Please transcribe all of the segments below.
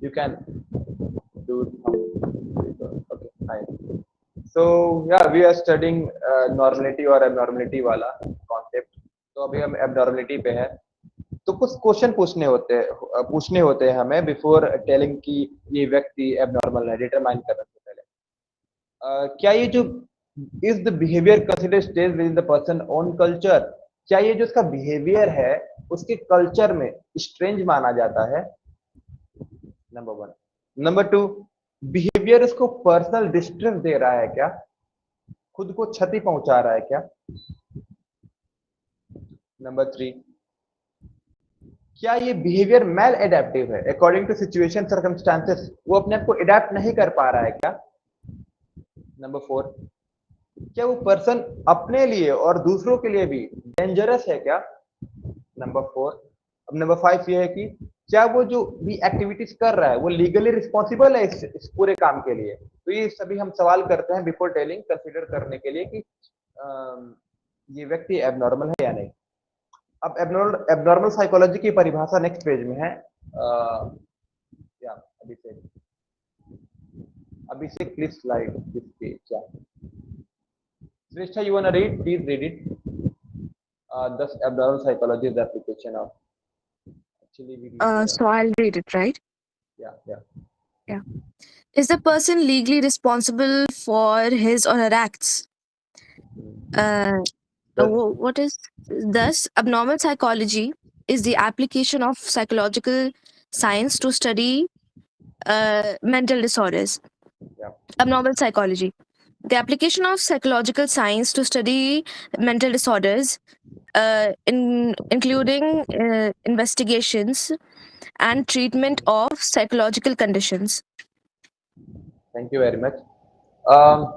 You can do okay, fine. So yeah, we are studying normality और abnormality वाला concept. तो अभी हम abnormality पे है. तो कुछ क्वेश्चन पूछने होते हैं हमें बिफोर टेलिंग कि ये व्यक्ति एबनॉर्मल है, डिटरमाइन करने से पहले। क्या ये जो is the behaviour consider stage with in the person own culture, क्या ये जो इसका बिहेवियर है उसके कल्चर में स्ट्रेंज माना जाता है? Number one. Number two, behaviour इसको पर्सनल डिस्ट्रेस दे रहा है क्या, खुद को क्षति पहुंचा रहा है क्या? नंबर थ्री, क्या ये बिहेवियर मेल एडेप्टिव है, अकॉर्डिंग टू सिचुएशन सर्कमस्टांसेस वो अपने आप को एडेप्ट नहीं कर पा रहा है क्या? नंबर फोर, क्या वो पर्सन अपने लिए और दूसरों के लिए भी डेंजरस है क्या? Number four. अब नंबर फाइव ये है कि क्या वो जो भी एक्टिविटीज कर रहा है वो लीगली रिस्पॉन्सिबल है इस पूरे काम के लिए? तो ये सभी हम सवाल करते हैं बिफोर टेलिंग, कंसीडर करने के लिए कि ये व्यक्ति एबनॉर्मल है या नहीं। अब एबनॉर्मल साइकोलॉजी की परिभाषा नेक्स्ट पेज में है। या अभिषेक प्लीज स्लाइड दिस पेज। या श्रेष्ठा, you wanna read? Please read it. Thus abnormal psychology is the application of actually we read So I'll read it, right? yeah. Yeah. Is the person legally responsible for his or her acts? What is thus abnormal psychology is the application of psychological science to study mental disorders. Yeah. Abnormal psychology, the application of psychological science to study mental disorders, including investigations and treatment of psychological conditions. Thank you very much.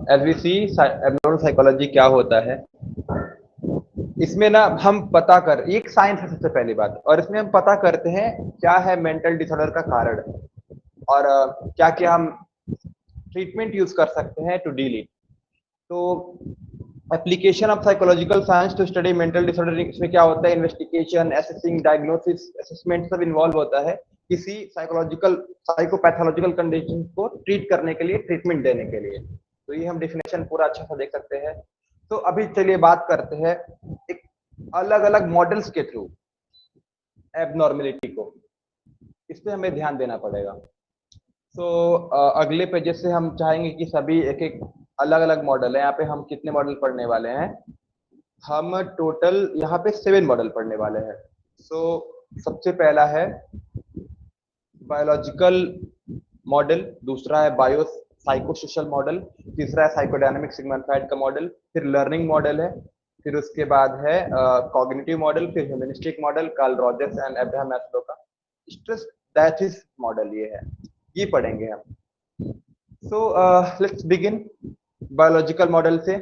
As we see, abnormal psychology क्या होता है, इसमें ना हम पता कर, एक science है सबसे पहली बात, और इसमें हम पता करते हैं क्या है मेंटल डिसऑर्डर का कारण और क्या क्या हम ट्रीटमेंट यूज कर सकते हैं टू डील इट। तो application of psychological science to study mental disorder, इसमें क्या होता है, इन्वेस्टिगेशन, असेसिंग, डायग्नोसिस, असेसमेंट सब इन्वॉल्व होता है किसी साइकोलॉजिकल साइकोपैथोलॉजिकल कंडीशन को ट्रीट करने के लिए, ट्रीटमेंट देने के लिए। तो ये हम डेफिनेशन पूरा अच्छा सा देख सकते हैं। तो अभी चलिए बात करते हैं एक अलग अलग मॉडल्स के थ्रू एबनॉर्मेलिटी को, इस पे हमें ध्यान देना पड़ेगा। तो अगले पेजेस से हम चाहेंगे कि सभी एक एक अलग अलग मॉडल है। यहाँ पे हम कितने मॉडल पढ़ने वाले हैं, हम टोटल यहाँ पे 7 मॉडल पढ़ने वाले हैं। सो सबसे पहला है बायोलॉजिकल मॉडल, दूसरा है बायो साइकोसोशल मॉडल, तीसरा है साइकोडायनामिक सिगमंड फ्राइड का मॉडल, फिर लर्निंग मॉडल है, फिर उसके बाद है कॉग्निटिव मॉडल, फिर humanistic model, Carl Rogers and Abraham Maslow का स्ट्रेस डायथिस मॉडल, ये है, ये पढ़ेंगे हम। So let's begin biological model से।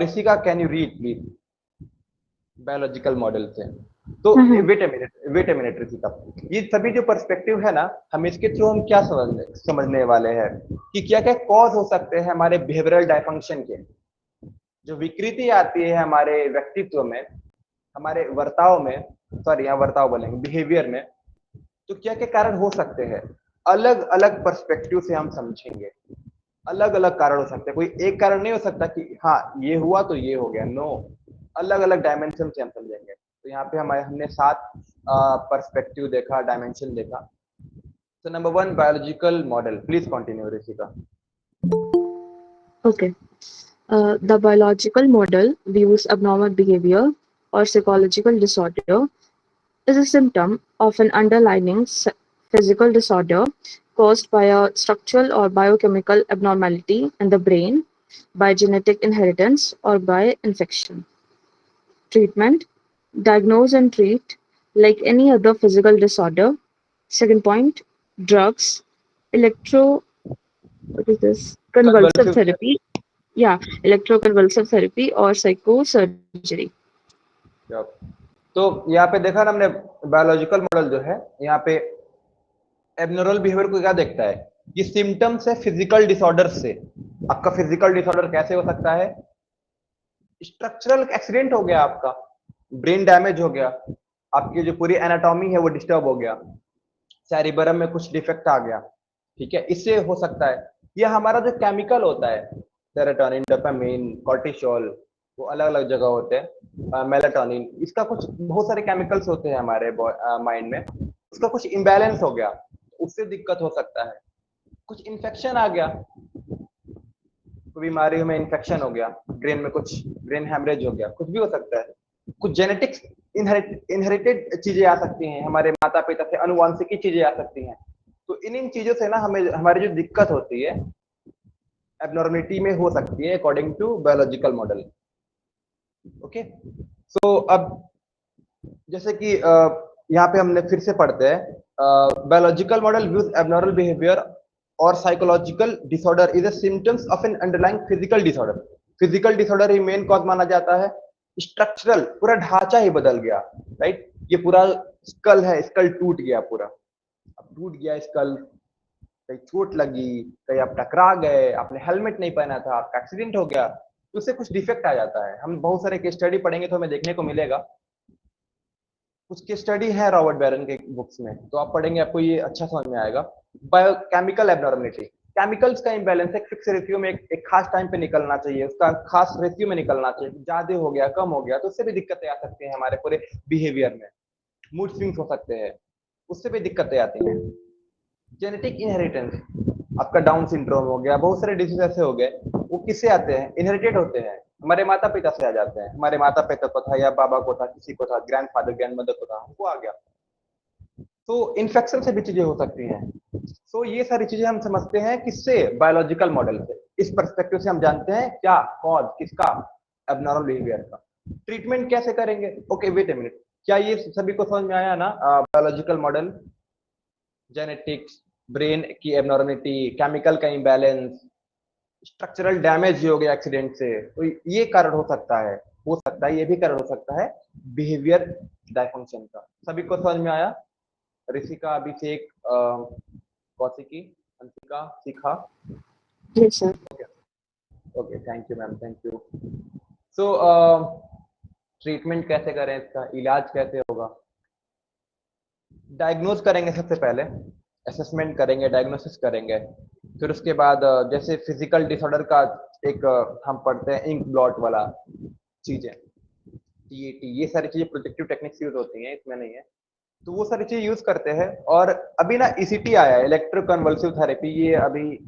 Rishika, can you read please biological model से? तो वेट अ मिनट ऋषिका, ये सभी जो पर्सपेक्टिव है ना, हम इसके थ्रू हम क्या समझने वाले हैं कि क्या क्या कॉज हो सकते हैं हमारे बिहेवियरल डायफंक्शन के, जो विकृति आती है हमारे व्यक्तित्व में, हमारे वर्ताव में, सॉरी यहाँ वर्ताव बोलेंगे, बिहेवियर में, तो क्या क्या कारण हो सकते हैं। अलग अलग पर्सपेक्टिव से हम समझेंगे, अलग अलग कारण हो सकते हैं, कोई एक कारण नहीं हो सकता कि हाँ ये हुआ तो ये हो गया, नो, अलग अलग डायमेंशन से हम समझेंगे। तो यहाँ पे हमने 7 पर्सपेक्टिव देखा, डायमेंशन देखा। तो number 1 biological model, please continue Rishika. Okay. The biological model views abnormal behavior or psychological disorder is a symptom of an underlying physical disorder caused by a structural or biochemical abnormality in the brain, by genetic inheritance, or by infection. Treatment: diagnose and treat like any other physical disorder. Second point: drugs, what is this? Convulsive therapy. Yeah, electroconvulsive therapy or psychosurgery. तो यहाँ पे देखा ना हमने, biological model जो है यहाँ पे एबनॉर्मल बिहेवियर को क्या देखता है, ये सिम्टम्स है फिजिकल डिसऑर्डर से। आपका फिजिकल डिसऑर्डर कैसे हो सकता है, स्ट्रक्चरल एक्सीडेंट हो गया, आपका ब्रेन डैमेज हो गया, आपकी जो पूरी एनाटॉमी है वो डिस्टर्ब हो गया, सेरिबरम में कुछ डिफेक्ट आ गया, ठीक है, इससे हो सकता है। या हमारा जो केमिकल होता है, सेरोटोनिन, डोपामाइन, कॉर्टिसोल, वो अलग अलग जगह होते हैं, मेलाटोनिन, इसका कुछ बहुत सारे केमिकल्स होते हैं हमारे माइंड में, उसका कुछ इम्बैलेंस हो गया, उससे दिक्कत हो सकता है। कुछ इन्फेक्शन आ गया, बीमारी में इन्फेक्शन हो गया, ब्रेन में कुछ ब्रेन हेमरेज हो गया, कुछ भी हो सकता है। कुछ जेनेटिक्स इनहेरिटेड चीजें आ सकती हैं, हमारे माता पिता से अनुवांशिकी चीजें आ सकती हैं। तो इन चीजों से ना हमें हमारी जो दिक्कत होती है एबनॉर्मलिटी में हो सकती है according to biological model. Okay, so अब जैसे कि यहाँ पे हमने फिर से पढ़ते हैं, biological model views abnormal behaviour और psychological disorder is a symptoms of an underlying physical disorder. Physical disorder ही मेन कॉज माना जाता है। स्ट्रक्चरल, पूरा ढांचा ही बदल गया, राइट। ये पूरा स्कल है, स्कल टूट गया पूरा, अब टूट गया स्कल, कहीं चोट लगी, कहीं आप टकरा गए, आपने हेलमेट नहीं पहना था, आपका एक्सीडेंट हो गया, तो उससे कुछ डिफेक्ट आ जाता है। हम बहुत सारे केस स्टडी पढ़ेंगे तो हमें देखने को मिलेगा। कुछ केस स्टडी है रॉबर्ट बैरन के बुक्स में, तो आप पढ़ेंगे, आपको ये अच्छा समझ में आएगा। बायोकेमिकल एबनॉर्मलिटी, केमिकल्स का इंबैलेंस एक फिक्स रेशियो में एक खास टाइम पे निकलना चाहिए, उसका खास रेशियो में निकलना चाहिए। ज्यादा हो गया, कम हो गया, तो उससे भी दिक्कतें आ सकती हैं हमारे पूरे बिहेवियर में। मूड स्विंग्स हो सकते हैं, उससे भी दिक्कतें आती हैं। जेनेटिक इनहेरिटेंस, आपका डाउन सिंड्रोम हो गया, बहुत सारे डिजीज ऐसे हो गए, वो किससे आते हैं? इनहेरिटेड होते हैं, हमारे माता पिता से आ जाते हैं। हमारे माता पिता को था या बाबा को था, किसी को था, ग्रैंडफादर ग्रैंडमदर को था, हमको आ गया। तो इन्फेक्शन से भी चीजें हो सकती हैं। तो ये सारी चीजें हम समझते हैं किससे? बायोलॉजिकल मॉडल से। इस पर्सपेक्टिव से हम जानते हैं क्या कॉज किसका? एबनॉर्मल बिहेवियर का। ट्रीटमेंट कैसे करेंगे? ओके वेट ए मिनट, क्या ये सभी को समझ में आया ना? बायोलॉजिकल मॉडल, जेनेटिक्स, ब्रेन की एबनॉर्मलिटी, केमिकल का इम्बैलेंस, स्ट्रक्चरल डैमेज हो गया एक्सीडेंट से, तो ये कारण हो सकता है, ये भी कारण हो सकता है बिहेवियर डायफंक्शन का। सभी को समझ में आया? ऋषिका, अभिषेक, कौशिकी, अंशिका, शिखा? Yes, sir. Okay, thank you ma'am, thank you. So treatment कैसे करें, इसका इलाज कैसे होगा? डायग्नोज करेंगे सबसे पहले, असेसमेंट करेंगे, डायग्नोसिस करेंगे। फिर उसके बाद जैसे फिजिकल डिसऑर्डर का एक हम पढ़ते हैं इंक ब्लॉट वाला चीजें, टीएटी, ये सारी चीजें प्रोटेक्टिव टेक्निक्स यूज होती हैं, इसमें नहीं है, तो वो सारी चीजें यूज करते हैं। और अभी ना ईसीटी आया है, इलेक्ट्रोकन्वल्सिव थेरेपी, ये अभी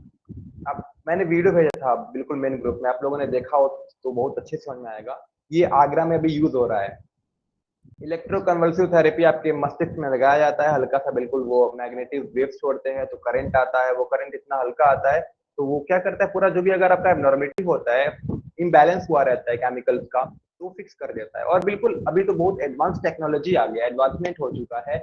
आप, मैंने वीडियो भेजा था बिल्कुल मेन ग्रुप में, आप लोगों ने देखा हो तो बहुत अच्छे से समझ में आएगा। ये आगरा में अभी यूज हो रहा है। इलेक्ट्रोकन्वल्सिव थेरेपी आपके मस्तिष्क में लगाया जाता है, हल्का सा बिल्कुल, वो मैग्नेटिक वेव्स छोड़ते हैं, तो करंट आता है, वो करंट इतना हल्का आता है, तो वो क्या करता है, पूरा जो भी अगर आपका एबनॉर्मलिटी होता है, इम्बैलेंस हुआ रहता है केमिकल्स का, तो वो फिक्स कर देता है। और बिल्कुल अभी तो बहुत एडवांस टेक्नोलॉजी आ गया, एडवांसमेंट हो चुका है,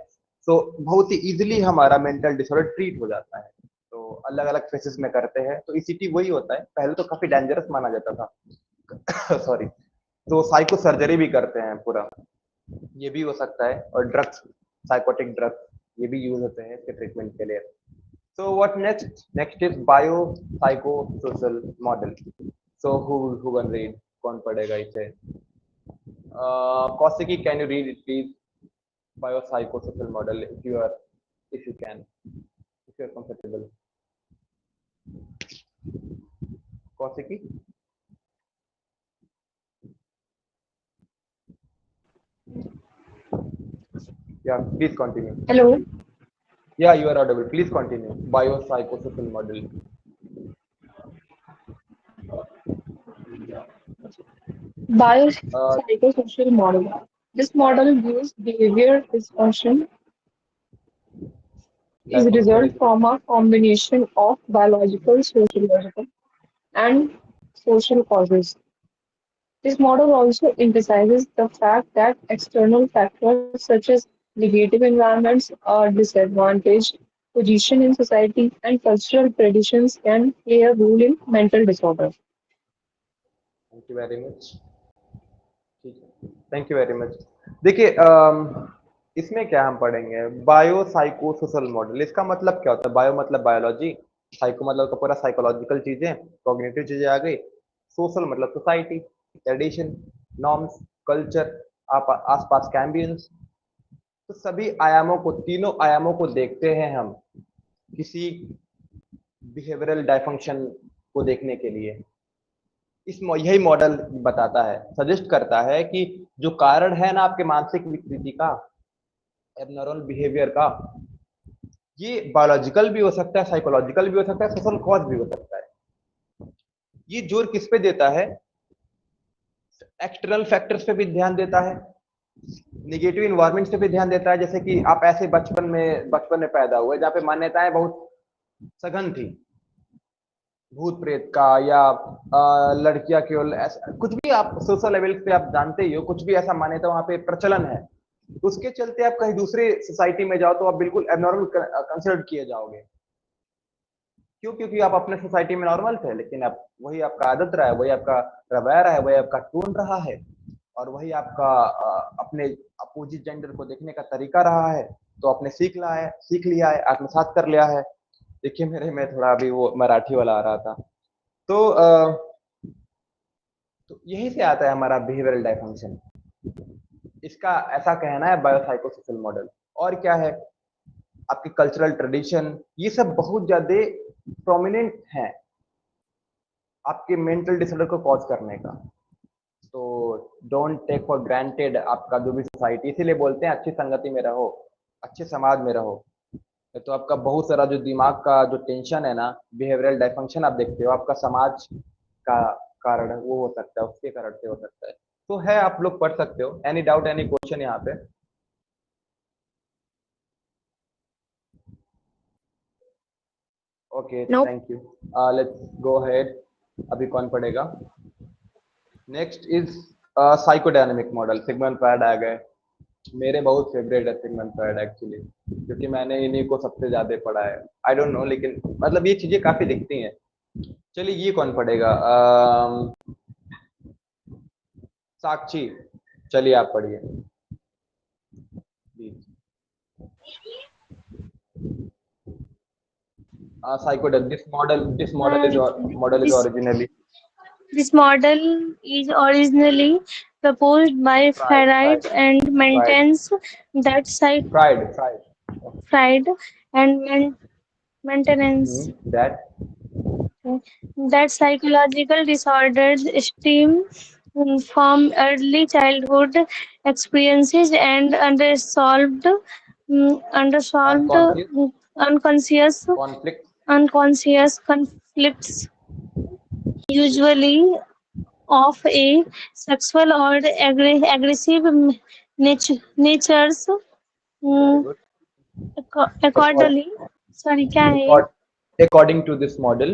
तो बहुत ही इजिली हमारा मेंटल डिसऑर्डर ट्रीट हो जाता है। तो अलग अलग फेसेस में करते हैं, तो ईसीटी वही होता है। पहले तो काफी डेंजरस माना जाता था सॉरी, तो साइको सर्जरी भी करते हैं पूरा, ये भी हो सकता है। और ड्रग्स, साइकोटिक ड्रग्स, ये भी यूज होते हैं इसके ट्रीटमेंट के लिए। So what next is bio psycho social model. So who can read, कौन पढ़ेगा इसे? Kaushiki, can you read it please? Bio psycho social model, if you can, if you are comfortable. Kaushiki, yeah, please continue. Hello. Yeah, you are audible, please continue. Bio psycho social model. Biopsychosocial model. This model views behavior dysfunction is a result from a combination of biological, sociological, and social causes. This model also emphasizes the fact that external factors such as negative environments, a disadvantaged position in society, and cultural traditions can play a role in mental disorders. Thank you very much, ठीक है, thank you very much. देखिए इसमें क्या हम पढ़ेंगे, bio psycho social model, इसका मतलब क्या होता है? बायो मतलब बायोलॉजी, साइको मतलब तो पूरा साइकोलॉजिकल चीजें, कॉग्निटिव चीजें आ गई, सोशल मतलब सोसाइटी, ट्रेडिशन, नॉर्म्स, कल्चर, आप आसपास का एम्बियंस, तो सभी आयामों को, तीनों आयामों को देखते हैं हम किसी बिहेवियरल डायफंक्शन को देखने के लिए। यही मॉडल बताता है, सजेस्ट करता है कि जो कारण है ना आपके मानसिक विकृति का, एबनॉर्मल बिहेवियर का, ये बायोलॉजिकल भी हो सकता है, साइकोलॉजिकल भी हो सकता है, सोशल कॉज भी हो सकता है। ये जोर किस पे देता है? एक्सटर्नल फैक्टर्स पे भी ध्यान देता है, नेगेटिव इन्वायरमेंट पे भी ध्यान देता है। जैसे कि आप ऐसे बचपन में पैदा हुए जहाँ पे मान्यताएं बहुत सघन थी, भूत प्रेत का, या लड़कियां केवल कुछ भी आप सोशल लेवल पे आप जानते ही हो, कुछ भी ऐसा मान्यता वहां पे प्रचलन है, उसके चलते आप कहीं दूसरे सोसाइटी में जाओ तो आप बिल्कुल एबनॉर्मल कंसिडर किए जाओगे। क्यों? क्योंकि आप अपने सोसाइटी में नॉर्मल थे, लेकिन अब वही आपका आदत रहा है, वही आपका रवैया रहा है, वही आपका टोन रहा है, और वही आपका अपने अपोजिट जेंडर को देखने का तरीका रहा है, तो आपने सीख लिया है, आत्मसात कर लिया है। देखिए मेरे में थोड़ा अभी वो मराठी वाला आ रहा था। तो यही से आता है हमारा बिहेवियरल डायफंक्शन। इसका ऐसा कहना है बायोसाइकोसोशल मॉडल। और क्या है? आपके कल्चरल ट्रेडिशन, ये सब बहुत ज्यादा प्रोमिनेंट है आपके मेंटल डिसऑर्डर को कॉज करने का। तो डोंट टेक फॉर ग्रांटेड आपका जो भी सोसाइटी, इसीलिए बोलते हैं अच्छी संगति में रहो, अच्छे समाज में रहो। तो आपका बहुत सारा जो दिमाग का जो टेंशन है ना, बिहेवियरल डायफंक्शन आप देखते हो, आपका समाज का कारण वो हो सकता है, उसके कारण से हो सकता है। तो है, आप लोग पढ़ सकते हो। एनी डाउट, एनी क्वेश्चन यहाँ पे? Okay, Nope. Thank you. Let's go ahead. अभी कौन पढ़ेगा? Next is psychodynamic model. Sigmund Freud आ गए। मेरे बहुत फेवरेट है सिगमंड फ्रायड एक्चुअली, क्योंकि मैंने इन्हीं को सबसे ज्यादा पढ़ा है। आई डोंट नो, लेकिन मतलब ये चीजें काफी दिखती हैं। चलिए, ये कौन पढ़ेगा? साक्षी, चलिए आप पढ़िए। This model is This originally this model is originally proposed by Freud. Freud and Freud. maintains that Freud. Okay. Freud and maintenance That that psychological disorders stem from early childhood experiences and unresolved unconscious unconscious conflict. unconscious conflicts, usually of a sexual or aggressive natures. Very Mm, good. Accord, accordingly, sorry, क्या है ये? accord, according to this model,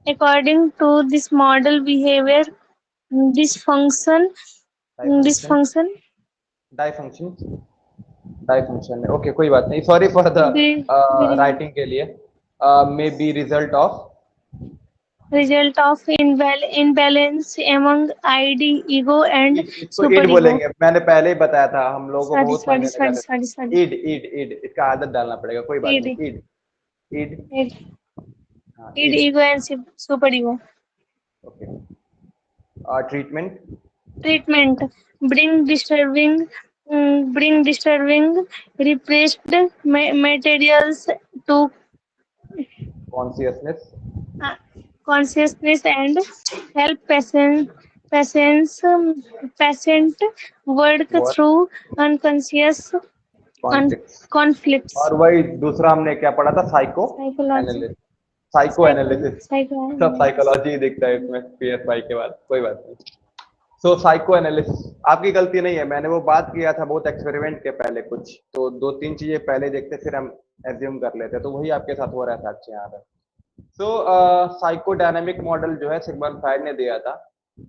According to this model, behavior dysfunction dysfunction, dysfunction dysfunction, dysfunction. Okay, कोई बात नहीं. Sorry for the be, writing के लिए. May be result of result of imbalance among id, ego and इसको ईड superego. बोलेंगे। मैंने पहले ही बताया था, हम लोगों को Sorry, बहुत sorry, मायने sorry, लगाते sorry, sorry. थे। ईड ईड ईड, इसका आदत डालना पड़ेगा, कोई बात id, नहीं। ईड ईड, id, हाँ id, ईड। ego and superego. Okay. Treatment Treatment: bring disturbing repressed materials to consciousness uh, consciousness and help patient work work through unconscious conflicts. conflicts. और वही दूसरा हमने क्या पढ़ा था? Psycho Psychology, analysis. Psycho analysis, सब psychoanalysis. साइकोलॉजी दिखता है इसमें पीएसवाई के बाद, कोई बात नहीं। सो साइको एनालिसिस आपकी गलती नहीं है, मैंने वो बात किया था बहुत एक्सपेरिमेंट के पहले कुछ, तो दो तीन चीजें पहले देखते फिर हम एज्यूम कर लेते, तो वही आपके साथ हो रहा था अच्छे यहाँ पे। सो साइकोडायनेमिक मॉडल जो है सिगमंड फ्रायड ने दिया था।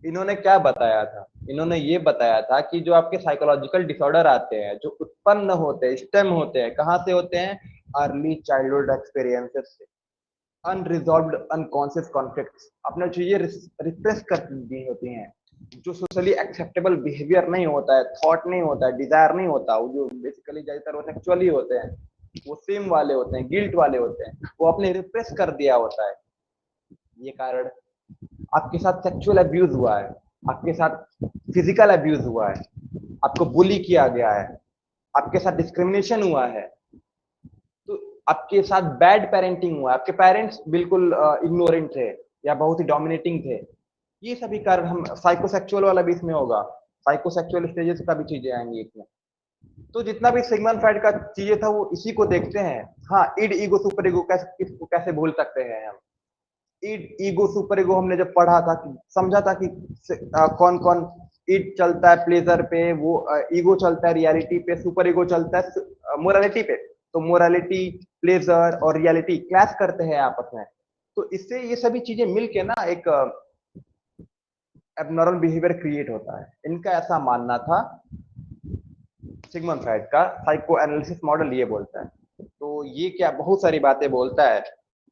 इन्होंने क्या बताया था? इन्होंने ये बताया था कि जो आपके साइकोलॉजिकल डिसऑर्डर आते हैं, जो उत्पन्न होते हैं, स्टेम होते हैं, कहाँ से होते हैं? अर्ली चाइल्डहुड एक्सपीरियंसेस से, अनरिजॉल्व्ड अनकॉन्शियस कॉन्फ्लिक्ट्स, आपने चीजें रिप्रेस कर दी होती हैं, जो सोशली एक्सेप्टेबल बिहेवियर नहीं होता है, थॉट नहीं होता है, डिजायर नहीं होता, वो जो बेसिकली ज्यादातर वो सेक्सुअली होते हैं, वो सेम वाले होते हैं, गिल्ट वाले होते हैं, वो आपने रिप्रेस कर दिया होता है। ये कारण आपके साथ सेक्सुअल अब्यूज हुआ है, आपके साथ फिजिकल अब्यूज हुआ है, आपको बुली किया गया है, आपके साथ डिस्क्रिमिनेशन हुआ है, तो आपके साथ बैड पेरेंटिंग हुआ, आपके पेरेंट्स बिल्कुल इग्नोरेंट थे या बहुत ही डोमिनेटिंग थे, ये सभी कारण हम साइकोसेक्सुअल वाला भी इसमें होगा, साइकोसेक्सुअल स्टेजेस का भी चीजें आएंगी इसमें। तो जितना भी सिगमंड फ्राइड का चीजें था वो इसी को देखते हैं। हाँ, इड ईगो सुपर ईगो कैसे, इसको कैसे भूल सकते हैं हम। इड ईगो सुपर ईगो हमने जब पढ़ा था कि समझा था कि कौन कौन इड चलता है प्लेजर पे, वो ईगो चलता है रियलिटी पे, सुपर ईगो चलता है मोरालिटी पे। तो मोरालिटी, प्लेजर और रियलिटी क्लैश करते हैं आपस में। तो इससे ये सभी चीजें मिलके ना एक एबनॉर्मल बिहेवियर क्रिएट होता है। इनका ऐसा मानना था। सिगमंड फ्राइड का साइको एनालिसिस मॉडल ये बोलता है। तो ये क्या बहुत सारी बातें बोलता है।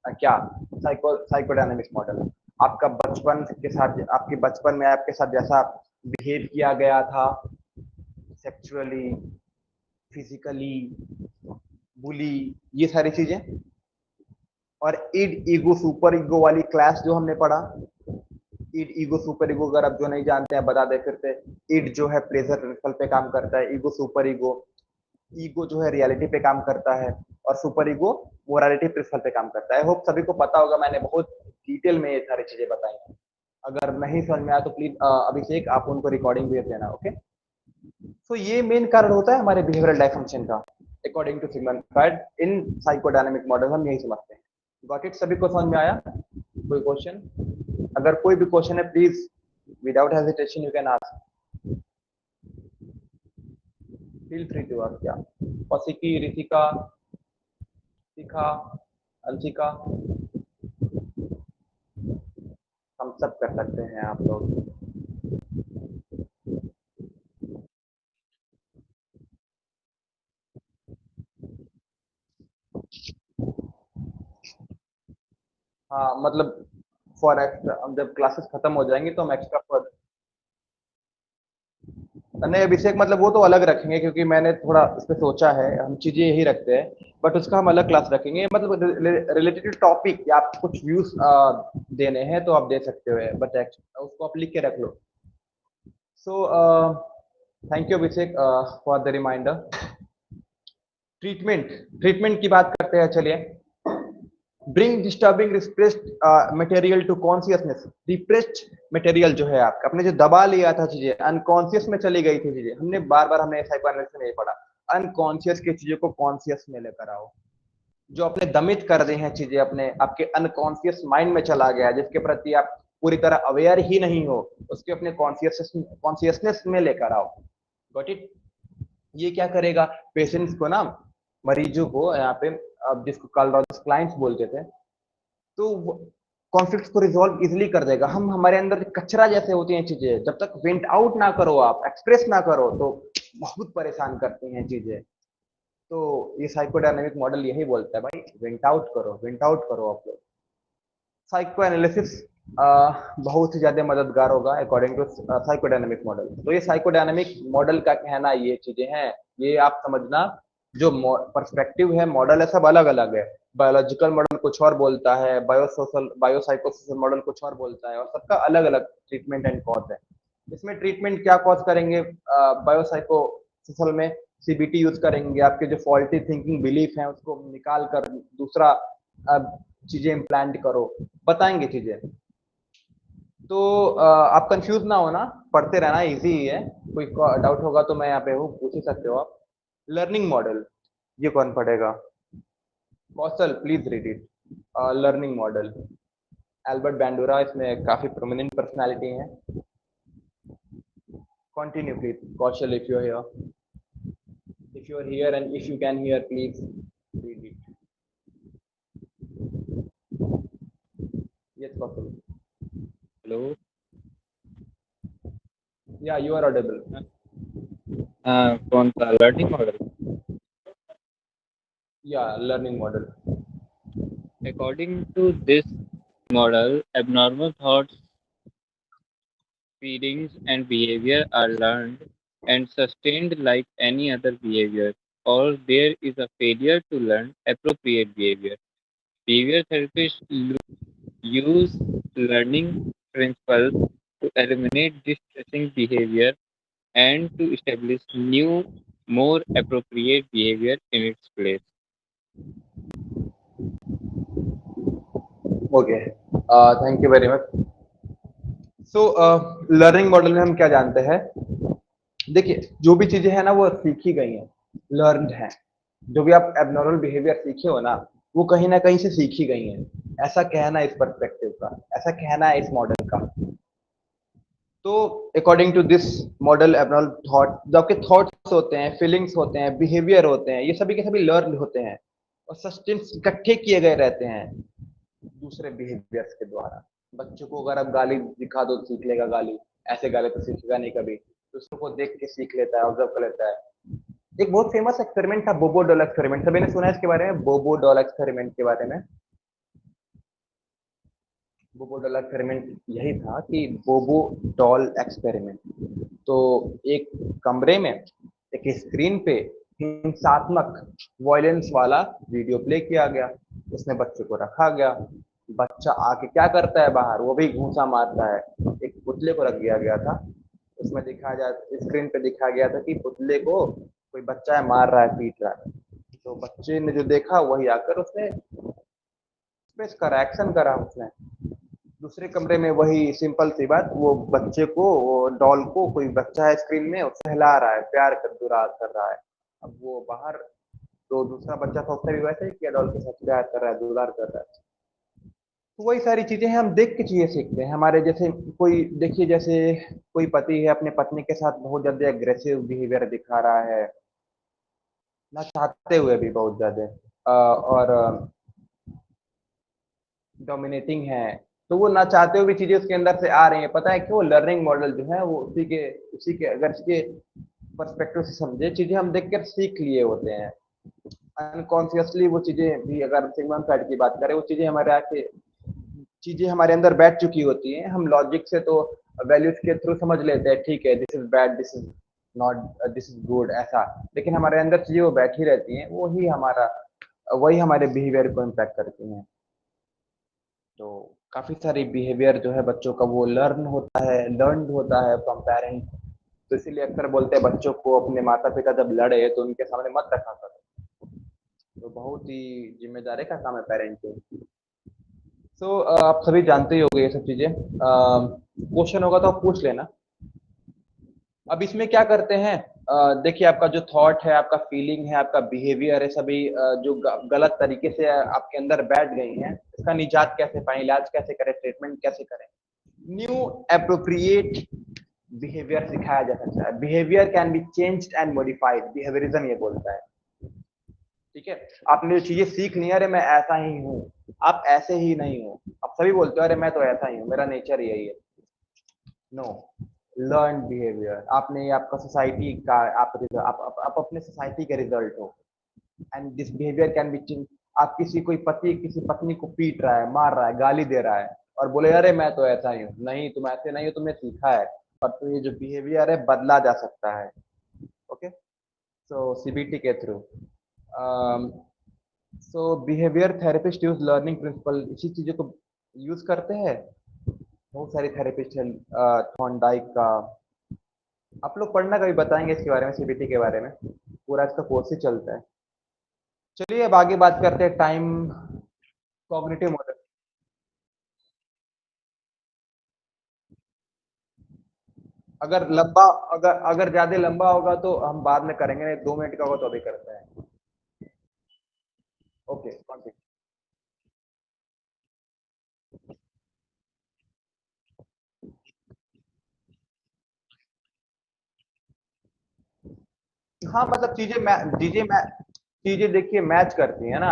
क्या साइकोडायनामिक्स मॉडल आपका बचपन के साथ, आपके बचपन में आपके साथ जैसा बिहेव किया गया था, सेक्सुअली, फिजिकली, बुली, ये सारी चीजें। और इड ईगो सुपर ईगो वाली क्लास जो हमने पढ़ा, इड ईगो सुपर ईगो अगर आप जो नहीं जानते हैं बता दे फिर से। इड जो है प्लेजर प्रिंसिपल पे काम करता है, ईगो सुपर ईगो, ईगो जो है रियलिटी पे काम करता है, और सुपर ईगो मोरालिटी प्रिंसिपल पे काम करता है। होप सभी को पता होगा, मैंने बहुत डिटेल में ये सारी चीजें बताई हैं। अगर नहीं समझ में आया तो प्लीज अभिषेक आप उनको रिकॉर्डिंग भेज देना। ओके, तो ये मेन कारण होता है हमारे बिहेवियरल डायफंक्शन का according to Sigmund Freud. In psychodynamic model हम यही समझते हैं। Got it? सभी को समझ में आया? कोई क्वेश्चन? अगर कोई भी क्वेश्चन है please without hesitation you can ask, feel free to ask. क्या कौशिकी, ऋतिका, शिखा, अंशिका, हम सब कर सकते हैं आप लोग। हाँ मतलब फॉर एक्स्ट्रा, जब क्लासेस खत्म हो जाएंगी तो हम एक्स्ट्रा फॉर, नहीं अभिषेक मतलब वो तो अलग रखेंगे, क्योंकि मैंने थोड़ा इस पे सोचा है, हम चीजें यही रखते हैं, बट उसका हम अलग क्लास रखेंगे। मतलब रिलेटेड टॉपिक या आप कुछ व्यूज देने हैं तो आप दे सकते हो, बट उसको आप लिख के रख लो। So thank you Abhishek for the reminder. Treatment की बात करते हैं, चलिए। Bring disturbing repressed material to consciousness. Repressed material जो है आपका, आपने जो दबा लिया था चीजें, अनकॉन्शियस में चली गई थी चीजें, हमने बार बार हमने साइकोएनालिसिस में ये पढ़ा, अनकॉन्शियस की चीजों को कॉन्शियस में लेकर आओ। जो अपने दमित कर दी हैं चीजें, अपने आपके अनकॉन्शियस माइंड में चला गया, जिसके प्रति आप पूरी तरह अवेयर ही नहीं हो, उसके अपने कॉन्शियसनेस में लेकर आओ। Got it? ये क्या करेगा, पेशेंट्स को ना, मरीजों को यहाँ पे, अब जिसको कार्ल रॉजर्स क्लाइंट्स बोलते थे, तो कॉन्फ्लिक्ट को रिजॉल्व इजिली कर देगा। हम हमारे अंदर कचरा जैसे होती हैं चीजें, जब तक वेंट आउट ना करो, आप एक्सप्रेस ना करो, तो बहुत परेशान करती हैं चीजें। तो ये साइकोडायनामिक मॉडल यही बोलता है, भाई वेंट आउट करो, वेंट आउट करो आप लोग। साइको एनालिसिस बहुत ही ज्यादा मददगार होगा अकॉर्डिंग टू साइकोडायनामिक मॉडल। तो ये साइकोडायनामिक मॉडल का कहना ये चीजें हैं, ये आप समझना। जो पर्सपेक्टिव है, मॉडल है, सब अलग अलग है। बायोलॉजिकल मॉडल कुछ और बोलता है, बायोसाइकोसोशल मॉडल कुछ और बोलता है, और सबका अलग अलग ट्रीटमेंट एंड कॉज है। इसमें ट्रीटमेंट क्या कॉज करेंगे, बायोसाइकोसोशल में सीबीटी यूज करेंगे, आपके जो फॉल्टी थिंकिंग बिलीफ है उसको निकाल कर दूसरा चीजें इम्प्लांट करो, बताएंगे चीजें। तो आप कंफ्यूज ना हो ना, पढ़ते रहना, इजी ही है। कोई डाउट होगा तो मैं यहाँ पे हूँ, पूछ ही सकते हो आप। लर्निंग मॉडल, ये कौन पढ़ेगा? Kaushal please read it. Learning model, Albert Bandura इसमें काफी प्रोमिनेंट पर्सनालिटी है। Continue please Kaushal, if you are here and if you can hear please read it. Yes Kaushal. Hello. Yeah, you are audible. कौन सा learning model? Yeah, learning model. According to this model, abnormal thoughts, feelings, and behavior are learned and sustained like any other behavior, or there is a failure to learn appropriate behavior. Behavior therapists use learning principles to eliminate distressing behavior and to establish new more appropriate behavior in its place. Okay, thank you very much. So learning model में हम क्या जानते हैं? देखिए, जो भी चीजें हैं ना वो सीखी गई हैं, लर्नड है। जो भी आप एबनॉर्मल बिहेवियर सीखे हो ना, वो कहीं ना कहीं से सीखी गई हैं, ऐसा कहना है इस पर्सपेक्टिव का, ऐसा कहना है इस मॉडल का। तो according to this model, abnormal thought, जो आपके थॉट्स होते हैं, फीलिंग्स होते हैं, बिहेवियर होते हैं, ये सभी के सभी लर्न होते हैं और सस्टेंस इकट्ठे किए गए रहते हैं दूसरे बिहेवियर्स के द्वारा। बच्चों को अगर आप गाली दिखा दो तो सीख लेगा गाली, ऐसे गाली तो सीखेगा नहीं कभी। दूसरों को देख के सीख लेता है, ऑब्जर्व कर लेता है। एक बहुत फेमस एक्सपेरिमेंट था, बोबो डॉल एक्सपेरिमेंट। सभी ने सुना है इसके बारे में, बोबो डॉल एक्सपेरिमेंट के बारे में? बोबो डॉल एक्सपेरिमेंट यही था कि बोबो डॉल एक्सपेरिमेंट, तो एक कमरे में एक स्क्रीन पे हिंसात्मक वॉयलेंस वाला वीडियो प्ले किया गया, उसमें बच्चे को रखा गया। बच्चा आके क्या करता है बाहर, वो भी घूंसा मारता है। एक पुतले को रख दिया गया था, उसमें दिखाया जा स्क्रीन पे दिखाया गया था कि पुतले को कोई बच्चा है मार रहा है, पीट रहा है। तो बच्चे ने जो देखा वही आकर उसने पे इसका रिएक्शन करा उसने। दूसरे कमरे में वही सिंपल सी बात, वो बच्चे को, वो डॉल को कोई बच्चा है स्क्रीन में, उससे हिला रहा है, प्यार कर दुलार कर रहा है। अब वो बाहर, तो दूसरा बच्चा सोचता भी वैसे ही कि डॉल के साथ प्यार कर रहा है, दुलार कर रहा है। तो वही सारी चीजें हैं, हम देख के चीजें सीखते हैं। हमारे जैसे कोई, देखिए जैसे कोई पति है अपने पत्नी के साथ बहुत ज्यादा एग्रेसिव बिहेवियर दिखा रहा है, ना चाहते हुए भी बहुत ज्यादा, और डोमिनेटिंग है, तो वो ना चाहते हुए भी चीजें उसके अंदर से आ रही हैं। पता है क्यों? लर्निंग मॉडल जो है वो उसी के अगर इसके पर्सपेक्टिव से समझे, चीजें हम देख कर सीख लिए होते हैं। अनकॉन्शियसली वो चीजें भी, अगर सिग्मंड फ्राइड की बात करें, वो चीजें हमारे अंदर बैठ चुकी होती हैं। हम लॉजिक से तो वैल्यूज के थ्रू समझ लेते हैं, ठीक है this is bad, this is not, this is good, ऐसा। लेकिन हमारे अंदर चीजें वो बैठी रहती हैं, वही हमारे बिहेवियर को इम्पैक्ट करती हैं। तो काफी सारी बिहेवियर जो है बच्चों का वो लर्न होता है फ्रॉम पेरेंट। तो इसीलिए अक्सर बोलते हैं बच्चों को अपने माता पिता जब लड़े तो उनके सामने मत रखा करो। तो बहुत ही जिम्मेदारी का काम है पेरेंटिंग। सो आप सभी जानते ही होंगे ये सब चीजें। क्वेश्चन होगा तो आप पूछ लेना। अब इसमें क्या करते हैं, देखिए आपका जो थॉट है, आपका फीलिंग है, आपका बिहेवियर है, सभी जो गलत तरीके से आपके अंदर बैठ गई हैं, इसका निजात कैसे पाएं, इलाज कैसे करें, ट्रीटमेंट कैसे करें? न्यू एप्रोप्रिएट बिहेवियर सिखाया जा सकता है। Behaviour can be changed and modified, behaviourism ये बोलता है। ठीक है, आपने जो चीजें सीख ली, अरे मैं ऐसा ही हूँ, आप ऐसे ही नहीं हो। आप सभी बोलते हो अरे मैं तो ऐसा ही हूँ, मेरा नेचर यही है। No, learn behaviour. आपने, आपका सोसाइटी का, आप अपने सोसाइटी के रिजल्ट हो। And this behaviour can be change. आप कोई पति किसी पत्नी को पीट रहा है, मार रहा है, गाली दे रहा है और बोले अरे मैं तो ऐसा ही हूँ। नहीं, तुम ऐसे नहीं हो, तुमने सीखा है। और तो ये जो बिहेवियर है बदला जा सकता है। ओके, सो सीबीटी के through, so behaviour therapist use learning principle, इसी चीजों को यूज करते हैं। बहुत सारी थेरेपिस्ट है, थॉर्नडाइक का। आप लोग पढ़ना कभी, बताएंगे इसके बारे में, सीबीटी के बारे में, पूरा इसका कोर्स ही चलता है। चलिए अब आगे बात करते हैं टाइम कॉग्निटिव मॉडल। अगर ज्यादा लंबा होगा तो हम बाद में करेंगे, नहीं 2 मिनट का होगा तो अभी करते हैं। ओके, हाँ मतलब चीजें देखिए मैच करती है ना।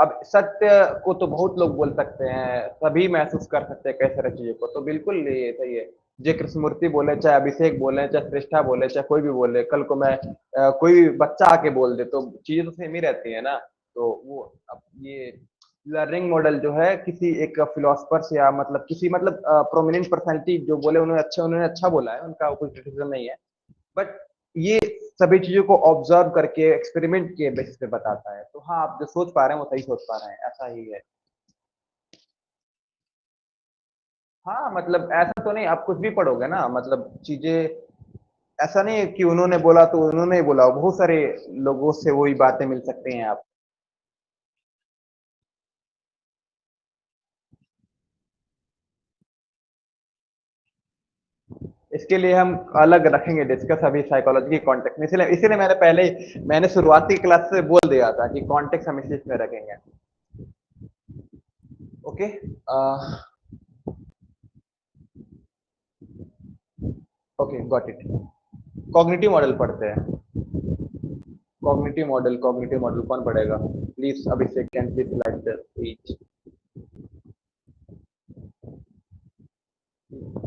अब सत्य को तो बहुत लोग बोल सकते हैं, सभी महसूस कर सकते हैं कई सारी चीजों को, तो बिल्कुल ये सही है। जय कृष्णमूर्ति बोले, चाहे अभिषेक बोले, चाहे श्रेष्ठा बोले, चाहे कोई भी बोले, कल को मैं कोई भी बच्चा आके बोल दे, तो चीजें तो सेम ही रहती है ना। तो वो, अब ये लर्निंग मॉडल जो है किसी एक फिलोसफर से, या मतलब किसी, मतलब प्रोमिनेंट पर्सनैलिटी जो बोले, उन्होंने अच्छा बोला है, उनका कोई क्रिटिसिज्म नहीं है। बट ये सभी चीजों को ऑब्जर्व करके एक्सपेरिमेंट के बेसिस पे बताता है। तो हाँ, आप जो सोच पा रहे हैं वो सही सोच पा रहे हैं, ऐसा ही है। हाँ मतलब ऐसा तो नहीं, आप कुछ भी पढ़ोगे ना, मतलब चीजें ऐसा नहीं है कि उन्होंने बोला तो उन्होंने ही बोला, बहुत सारे लोगों से वही बातें मिल सकते हैं आप। इसके लिए हम अलग रखेंगे डिस्कस अभी साइकोलॉजी की कॉन्टेक्स्ट में, इसलिए इसीलिए मैंने शुरुआती क्लास से बोल दिया था कि कॉन्टेक्स्ट हम इस में रखेंगे। Okay, okay, got it. Cognitive model पढ़ते हैं। कॉग्निटिव मॉडल कौन पढ़ेगा? Please Abhishek can please slide the page.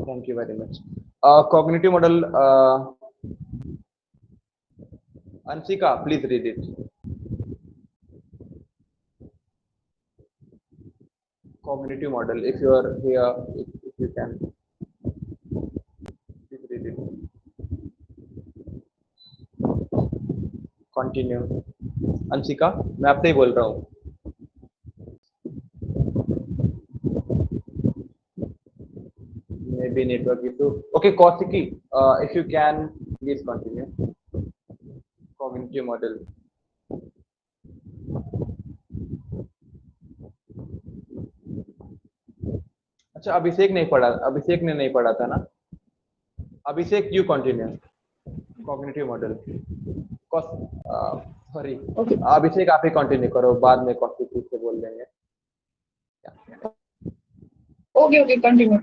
Thank you very much. Cognitive model, Anshika please read it. Cognitive model, if you are here, if you can please read it. Continue. Anshika, मैं आपसे ही बोल रहा हूँ। Maybe network issue. Okay, Kausiki, if you can please continue. Cognitive model. अच्छा, अभिषेक ने नहीं पढ़ा था ना? Abhishek, you continue. Cognitive model. Sorry, Abhishek आप ही कंटिन्यू करो, बाद में कौशिक से बोल देंगे। Okay, continue.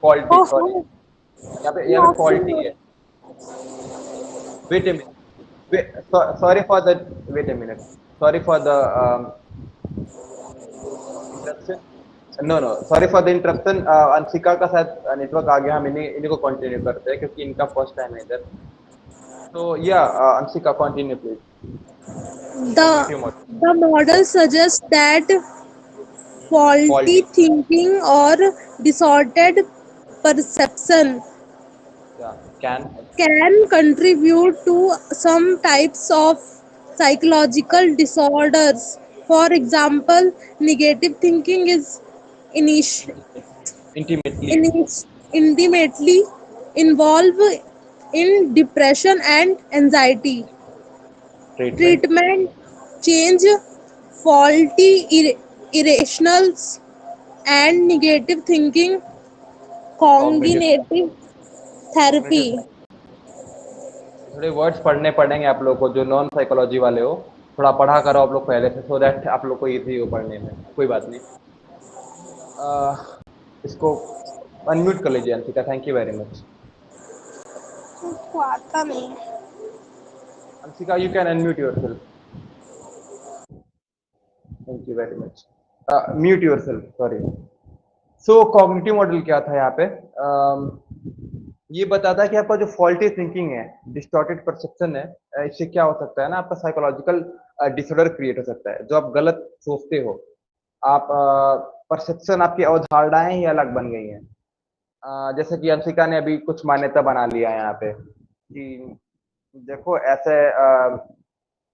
फॉल्टी, सॉरी, यहाँ पे फॉल्टी है। Wait a minute, sorry for the, wait a minute, sorry for the interruption. No sorry for the interruption. Anshika का शायद नेटवर्क आ गया, हम इन्हीं को कंटिन्यू करते हैं क्योंकि इनका फर्स्ट टाइम है इधर। तो या Anshika continue please. The model suggests that faulty thinking or distorted perception can contribute to some types of psychological disorders. For example, negative thinking is intimately involved in depression and anxiety. Treatment change faulty irrationals and negative thinking cognitive therapy. थोड़े words पढ़ने पड़ेंगे आप लोगों को, जो non psychology वाले हो, थोड़ा पढ़ा करो आप लोग पहले से, सो दैट आप लोग को इजी हो पढ़ने में। कोई बात नहीं, इसको अनम्यूट कर लीजिए Anshika. Thank you very much. आता नहीं। Anshika, you can unmute yourself. Thank you very much. Mute yourself, sorry. So cognitive model क्या था यहाँ पे? ये बताता है कि आपका जो फॉल्टी थिंकिंग है, डिस्टॉर्टेड परसेप्शन है, इससे क्या हो सकता है ना, आपका साइकोलॉजिकल डिसऑर्डर क्रिएट हो सकता है। जो आप गलत सोचते हो, आप परसेप्शन, आपकी अवधारणाएं ही अलग बन गई हैं। जैसे कि अंशिका ने अभी कुछ मान्यता बना लिया है यहाँ पे कि देखो ऐसे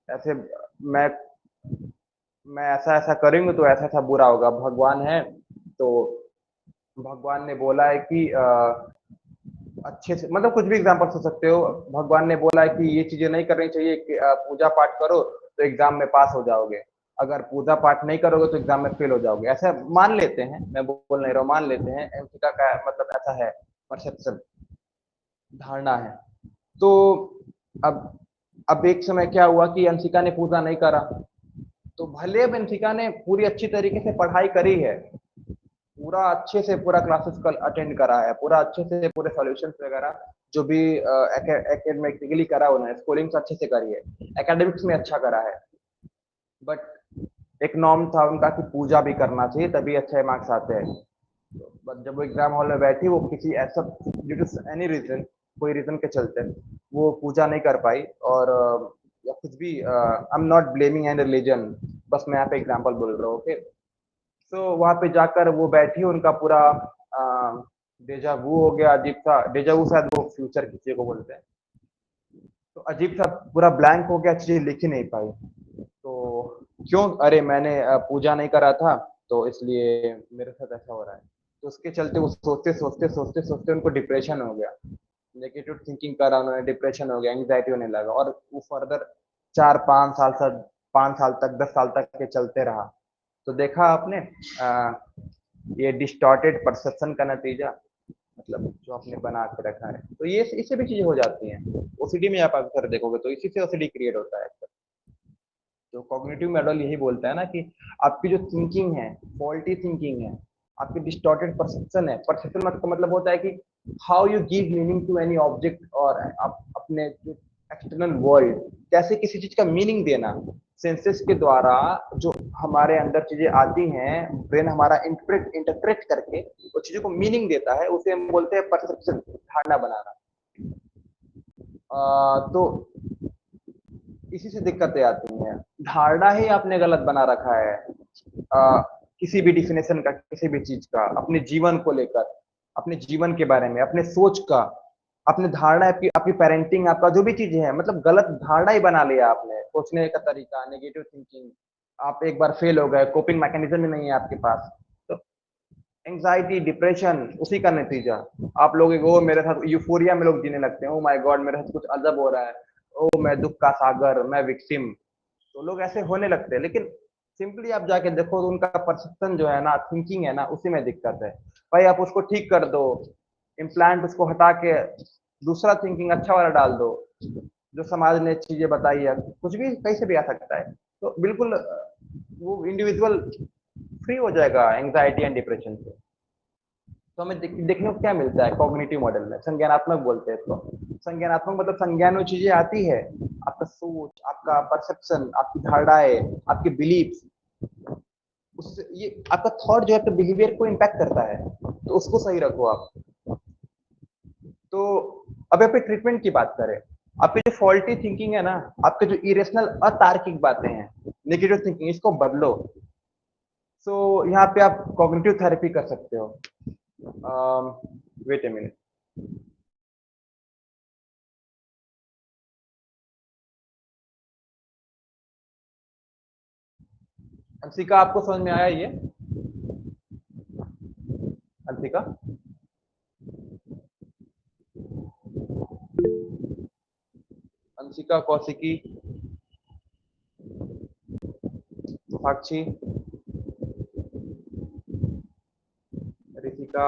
ऐसे मैं ऐसा करूंगी तो ऐसा बुरा होगा। भगवान है तो भगवान ने बोला है कि अच्छे से, मतलब कुछ भी एग्जाम्पल हो सकते हो। भगवान ने बोला है कि ये चीजें नहीं करनी चाहिए, कि पूजा पाठ करो तो एग्जाम में पास हो जाओगे, अगर पूजा पाठ नहीं करोगे तो एग्जाम में फेल हो जाओगे। ऐसा मान लेते हैं, मैं बोल नहीं रहा हूँ, मान लेते हैं। अंशिका का मतलब ऐसा है, परसेप्शन, धारणा है। तो अब एक समय क्या हुआ कि अंशिका ने पूजा नहीं करा, तो भले अब अंशिका ने पूरी अच्छी तरीके से पढ़ाई करी है, पूरा अच्छे से पूरा क्लासेस कल अटेंड करा है, पूरा अच्छे से पूरे सॉल्यूशंस वगैरह जो भी एकेडमिकली करा उन्होंने, स्कूलिंग अच्छे से करी है, एकेडमिक्स में अच्छा करा है, बट एक नॉर्म था उनका कि पूजा भी करना चाहिए तभी अच्छे मार्क्स आते हैं। तो जब वो एग्जाम हॉल में बैठी, वो किसी ऐसा ड्यू टू एनी रीजन, कोई रीजन के चलते वो पूजा नहीं कर पाई, और या कुछ भी, I am not blaming any religion, बस मैं यहाँ पे एग्जाम्पल बोल रहा हूँ। ओके, तो वहां पे जाकर वो बैठी, उनका पूरा डेजा वू हो गया, अजीब सा डेजा वू, शायद वो फ्यूचर किसी को बोलते हैं। तो अजीब सा पूरा ब्लैंक हो गया, चीजें लिख ही नहीं पाई। तो क्यों? अरे मैंने पूजा नहीं करा था, तो इसलिए मेरे साथ ऐसा हो रहा है। तो उसके चलते वो सोचते सोचते सोचते सोचते उनको डिप्रेशन हो गया, नेगेटिव थिंकिंग करा उन्होंने, डिप्रेशन हो गया, एंग्जाइटी होने लगा, और वो फर्दर 5 साल तक 10 साल तक के चलते रहा। तो देखा आपने ये डिस्टॉर्टेड परसेप्शन का नतीजा, मतलब जो आपने बना के रखा है। तो ये इससे भी चीजें हो जाती हैं। ओसीडी में आप अक्सर देखोगे तो इसी से ओसीडी क्रिएट होता है अक्सर। तो कॉग्निटिव मॉडल यही बोलता है ना कि आपकी जो थिंकिंग है, फॉल्टी थिंकिंग है, आपकी डिस्टॉर्टेड परसेप्शन है। परसेप्शन मतलब होता है कि how you give meaning to any object, और आप अपने जो एक्सटर्नल वर्ल्ड, कैसे किसी चीज का मीनिंग देना। सेंसेस के द्वारा जो हमारे अंदर चीजें आती हैं, ब्रेन हमारा इंटरप्रेट करके वो चीजों को मीनिंग देता है, उसे हम बोलते हैं परसेप्शन, धारणा बनाना। तो इसी से दिक्कतें आती हैं। धारणा ही आपने गलत बना रखा है किसी भी डिफिनेशन का, किसी भी चीज का, अपने जीवन को लेकर, अपने जीवन के बारे में, अपने सोच का, अपने धारणा, आपकी पेरेंटिंग, आपका जो भी चीज है, मतलब गलत धारणा ही बना लिया आपने। सोचने का तरीका, नेगेटिव थिंकिंग, आप एक बार फेल हो गए, कोपिंग मैकेनिज्म ही नहीं है आपके पास, तो एंग्जाइटी, डिप्रेशन उसी का नतीजा। आप लोग वो मेरे साथ यूफोरिया में लोग जीने लगते हैं, ओ माय गॉड मेरे साथ कुछ अजब हो रहा है, ओ मैं दुख का सागर, मैं विक्टिम। तो लोग ऐसे होने लगते हैं, लेकिन सिंपली आप जाके देखो तो उनका परसेप्शन जो है ना, थिंकिंग है ना, उसी में दिक्कत है। भाई आप उसको ठीक कर दो, इम्प्लांट उसको हटा के दूसरा थिंकिंग अच्छा वाला डाल दो, जो समाज ने चीजें बताई है, कुछ भी कहीं से भी आ सकता है। तो बिल्कुल वो इंडिविजुअल फ्री हो जाएगा एंग्जाइटी एंड डिप्रेशन से। तो हमें देखने को क्या मिलता है कॉग्निटिव मॉडल में, संज्ञानात्मक बोलते हैं इसको। संज्ञानात्मक मतलब संज्ञान में चीजें आती है, आपका सोच, आपका परसेप्शन, आपकी धारणाएं, आपके बिलीफ, उससे ये आपका थॉट जो है आपके बिहेवियर को इम्पैक्ट करता है, तो उसको सही रखो आप। तो अब आप ट्रीटमेंट की बात करें, आपकी जो फॉल्टी थिंकिंग है ना, आपके जो इरेशनल अतार्किक बातें हैं, नेगेटिव थिंकिंग, इसको बदलो। सो यहाँ पे आप कॉग्निटिव थेरेपी कर सकते हो। वेट ए मिनट, अंशिका आपको समझ में आया ये? Anshika, Anshika, Kaushiki, Sakshi, Ritika,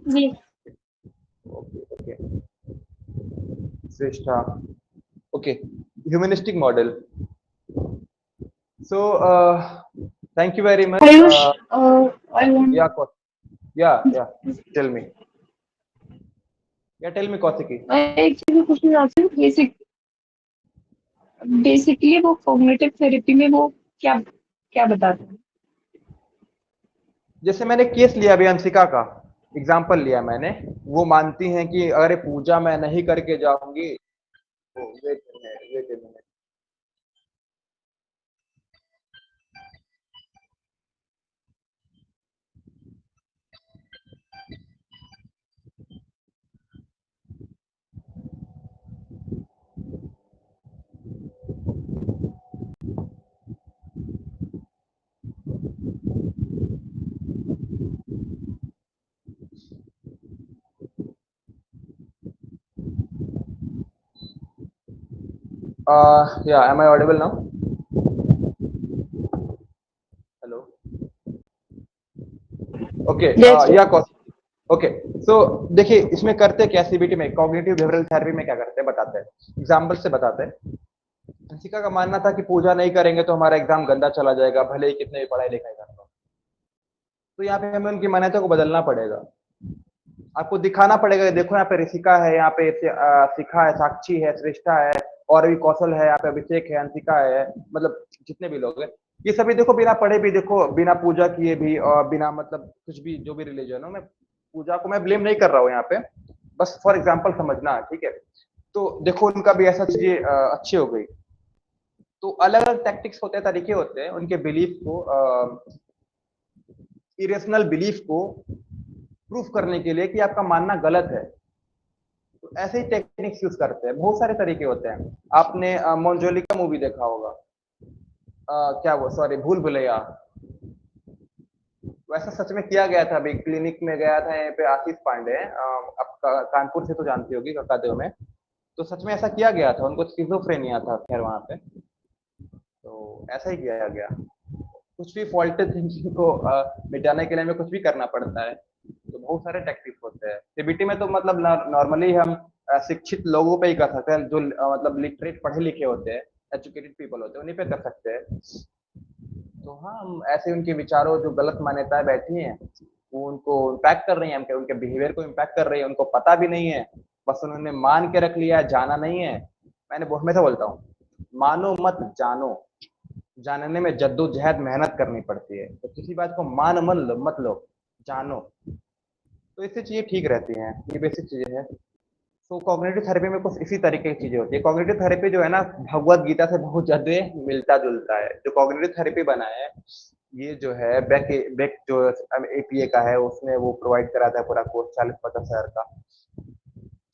ji okay okay, Shreshtha, okay. Humanistic model. So thank you very much. Ayush, I want. yeah, tell me, tell me Kausiki. I actually question आपसे बेसिकली वो कॉग्निटिव थेरेपी में वो क्या क्या बताते हैं? जैसे मैंने केस लिया अभी, अंशिका का एग्जांपल लिया मैंने। वो मानती हैं कि अगर पूजा मैं नहीं करके जाऊंगी, wait a minute, yeah, am I audible now? Hello, okay, Yes, sir. yeah Kausiki, okay. सो देखिए इसमें करते क्या, सीबीटी में कॉग्निटिव बिहेवियरल थेरेपी में क्या करते हैं बताते हैं, एग्जांपल से बताते हैं। अंशिका का मानना था कि पूजा नहीं करेंगे तो हमारा एग्जाम गंदा चला जाएगा, भले ही कितने भी पढ़ाई लिखाई कर लो। तो यहाँ पे हमें उनकी मान्यता को बदलना पड़ेगा। आपको दिखाना पड़ेगा, देखो यहाँ पे ऋषिका है, यहाँ पे शिखा है, साक्षी है, श्रेष्ठा है, और भी कौशल है, यहाँ पे अभिषेक है, अंशिका है, मतलब जितने भी लोग हैं, ये सभी देखो बिना पढ़े भी, देखो बिना पूजा किए भी, और बिना मतलब कुछ भी जो भी रिलीजन हो, मैं पूजा को मैं ब्लेम नहीं कर रहा हूँ यहाँ पे, बस फॉर एग्जाम्पल समझना, ठीक है। तो देखो उनका भी ऐसा चीजें अच्छी हो गई। तो अलग अलग टैक्टिक्स होते हैं, तरीके होते हैं उनके बिलीफ को, इरेशनल बिलीफ को प्रूफ करने के लिए कि आपका मानना गलत है। तो ऐसे ही टेक्निक्स यूज करते हैं, बहुत सारे तरीके होते हैं। आपने मोंजोलिका मूवी देखा होगा, क्या वो, सॉरी, भूल भुलैया, वैसा सच में किया गया था, अभी क्लिनिक में गया था, यहाँ पे आशीष पांडे हैं, आप कानपुर से तो जानती होगी, ककादेव में। तो सच में ऐसा किया गया था, उनको स्किज़ोफ्रेनिया था खैर वहाँ पे, तो ऐसा ही किया गया। कुछ भी फॉल्टी थिंकिंग को मिटाने के लिए हमें कुछ भी करना पड़ता है, तो बहुत सारे टेक्निक होते हैं। सीबीटी में तो मतलब नॉर्मली हम शिक्षित लोगों पे ही कर सकते हैं, जो मतलब लिटरेट पढ़े लिखे होते हैं, एजुकेटेड पीपल होते हैं, उन्हीं पे कर सकते हैं। तो हाँ, हम ऐसे उनके विचारों, जो गलत मान्यताएं बैठी हैं, वो उनको इम्पैक्ट कर रही हैं, हमके उनके बिहेवियर को इम्पैक्ट कर रही है, उनको पता भी नहीं है, बस उन्होंने मान के रख लिया है, जाना नहीं है। मैंने बहुत हमेशा बोलता हूँ, मानो मत जानो, जानने में जद्दोजहद मेहनत करनी पड़ती है, तो किसी बात को मान मत लो, जानो, तो इससे चीजें ठीक रहती हैं। ये बेसिक चीजें हैं। तो कॉग्निटिव थेरेपी में कुछ इसी तरीके की चीजें होती है। कॉग्निटिव थेरेपी जो है ना, भगवत गीता से बहुत ज्यादा मिलता जुलता है। जो कॉग्निटिव थेरेपी बना है, ये जो है बेक जो एपीए का है, उसमें वो प्रोवाइड कराता है पूरा कोर्स 40-50 हज़ार का,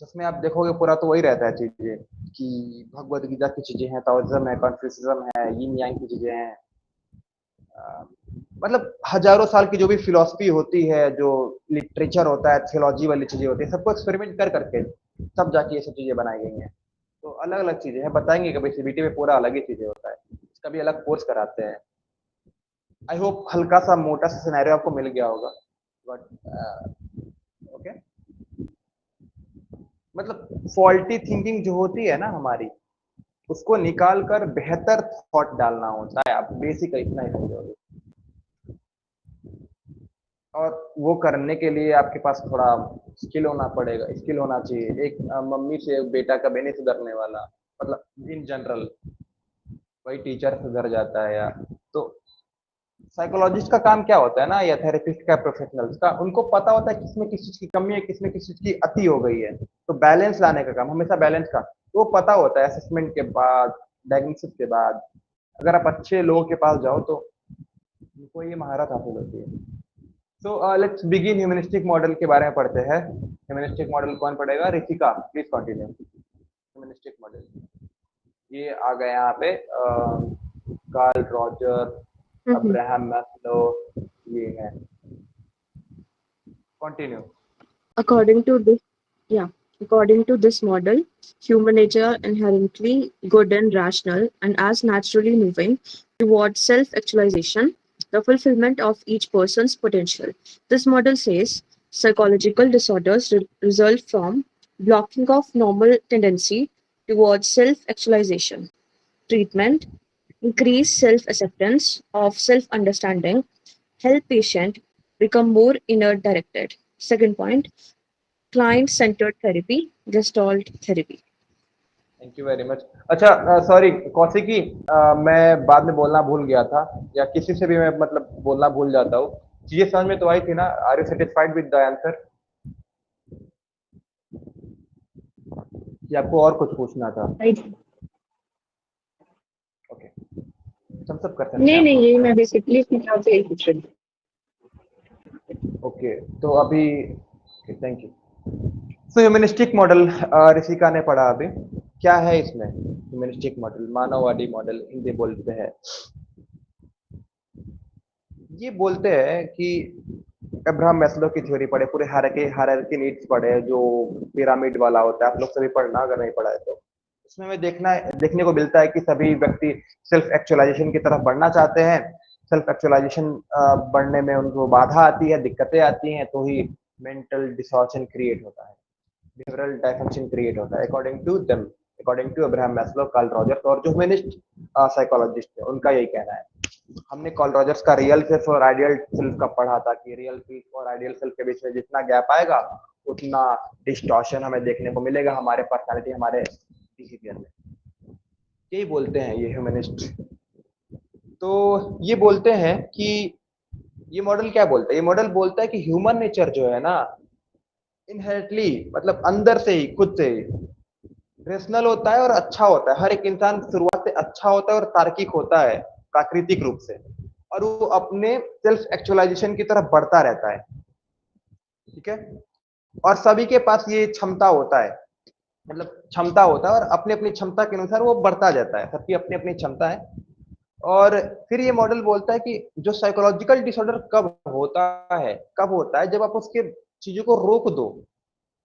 जिसमें आप देखोगे पूरा तो वही रहता है चीजें, कि भगवत गीता की चीजें हैं, ताओइज्म है, कन्फ्यूशियनिज्म है, यिन यांग की चीजें हैं, मतलब हजारों साल की जो भी फिलॉसफी होती है, जो लिटरेचर होता है, थियोलॉजी वाली चीजें होती है, सबको एक्सपेरिमेंट कर करके तब जाके ये सब चीजें बनाई गई हैं। तो अलग अलग चीजें हैं, बताएंगे कभी सीबीटी में पूरा अलग ही चीजें होता है, इसका भी अलग कोर्स कराते हैं। आई होप हल्का सा मोटा सा सिनेरियो आपको मिल गया होगा, बट ओके। मतलब फॉल्टी थिंकिंग जो होती है ना हमारी, उसको निकाल कर बेहतर थॉट डालना होता है। आप बेसिक इतना ही समझोगे, और वो करने के लिए आपके पास थोड़ा स्किल होना पड़ेगा, स्किल होना चाहिए। एक मम्मी से बेटा कभी नहीं सुधरने वाला, मतलब इन जनरल, वही टीचर सुधर जाता है यार। तो साइकोलॉजिस्ट का काम क्या होता है ना, या थेरेपिस्ट का, प्रोफेशनल्स का, उनको पता होता है किसमें किस चीज की कमी है, किसमें किस चीज की अति हो गई है, तो बैलेंस लाने का काम हमेशा बैलेंस का, तो वो पता होता है असेसमेंट के बाद, डायग्नोसिस के बाद। अगर आप अच्छे लोगों के पास जाओ तो उनको ये महारत हासिल होती है। सो लेट्स बिगिन ह्यूमनिस्टिक मॉडल के बारे में पढ़ते हैं। ह्यूमनिस्टिक मॉडल कौन पढ़ेगा? Ritika, please continue. Humanistic model ये आ गया यहाँ पे, कार्ल रॉजर, अब्राहम मैस्लो, ये है। Continue. According to this, according to this model, human nature inherently good and rational, and as naturally moving towards self-actualization, the fulfillment of each person's potential. This model says psychological disorders result from blocking of normal tendency towards self-actualization. Treatment: increase self-acceptance of self-understanding, help patient become more inner directed. Second point, client-centered therapy, Gestalt therapy. Thank you very much. अच्छा, sorry Kaushiki, मैं बाद में बोलना भूल गया था, या किसी से भी मैं मतलब बोलना भूल जाता हूँ। चीजें समझ में तो आई थी ना? Are you satisfied with the answer, या आपको और कुछ पूछना था? ओके, हम सब कर सकते नहीं हैं। नहीं, यही मैं बेसिकली अपने ख्याल से यही पूछ रही थी। ओके, तो अभी thank you. So humanistic model Rishika ने पढ़ा अभी। क्या है इसमें? ह्यूमनिस्टिक मॉडल, मानववादी मॉडल हिंदी बोलते हैं। ये बोलते हैं कि अब्राहम मैस्लो की थ्योरी पढ़े, पूरे हायरार्की नीड्स पढ़े, जो पिरामिड वाला होता है, आप लोग सभी पढ़ना अगर नहीं पढ़ा है तो। उसमें हमें देखने को मिलता है कि सभी व्यक्ति सेल्फ एक्चुअलाइजेशन की तरफ बढ़ना चाहते हैं। सेल्फ एक्चुअलाइजेशन बढ़ने में उनको बाधा आती है, दिक्कतें आती हैं, तो ही मेंटल डिसऑर्डर क्रिएट होता है, बिहेवियरल डायफंक्शन क्रिएट होता है, according to them, according to Abraham Maslow, Carl Rogers और जो ह्यूमनिस्ट साइकोलॉजिस्ट है, उनका यही कहना है। हमने कार्ल रॉजर्स का रियल सेल्फ और आइडियल सेल्फ का पढ़ा था, कि रियल सेल्फ और आइडियल सेल्फ के बीच में जितना गैप आएगा, उतना डिस्टॉर्शन हमें देखने को मिलेगा हमारे पर्सनालिटी, हमारे बिहेवियर में। यही बोलते हैं ये ह्यूमनिस्ट। तो ये बोलते हैं कि ये मॉडल क्या बोलता है? ये मॉडल बोलता है कि ह्यूमन नेचर जो है ना, इनहेरेंटली, मतलब अंदर से ही, खुद से ही रेशनल होता है और अच्छा होता है। हर एक इंसान शुरुआत से अच्छा होता है और तार्किक होता है प्राकृतिक रूप से, और वो अपने सेल्फ एक्चुअलाइजेशन की तरफ बढ़ता रहता है, ठीक है। और सभी के पास ये क्षमता होता है, मतलब क्षमता होता है, और अपनी अपनी क्षमता के अनुसार वो बढ़ता जाता है। सबकी अपनी अपनी क्षमता है, और फिर ये मॉडल बोलता है कि जो साइकोलॉजिकल डिसऑर्डर कब होता है जब आप उसके चीजों को रोक दो,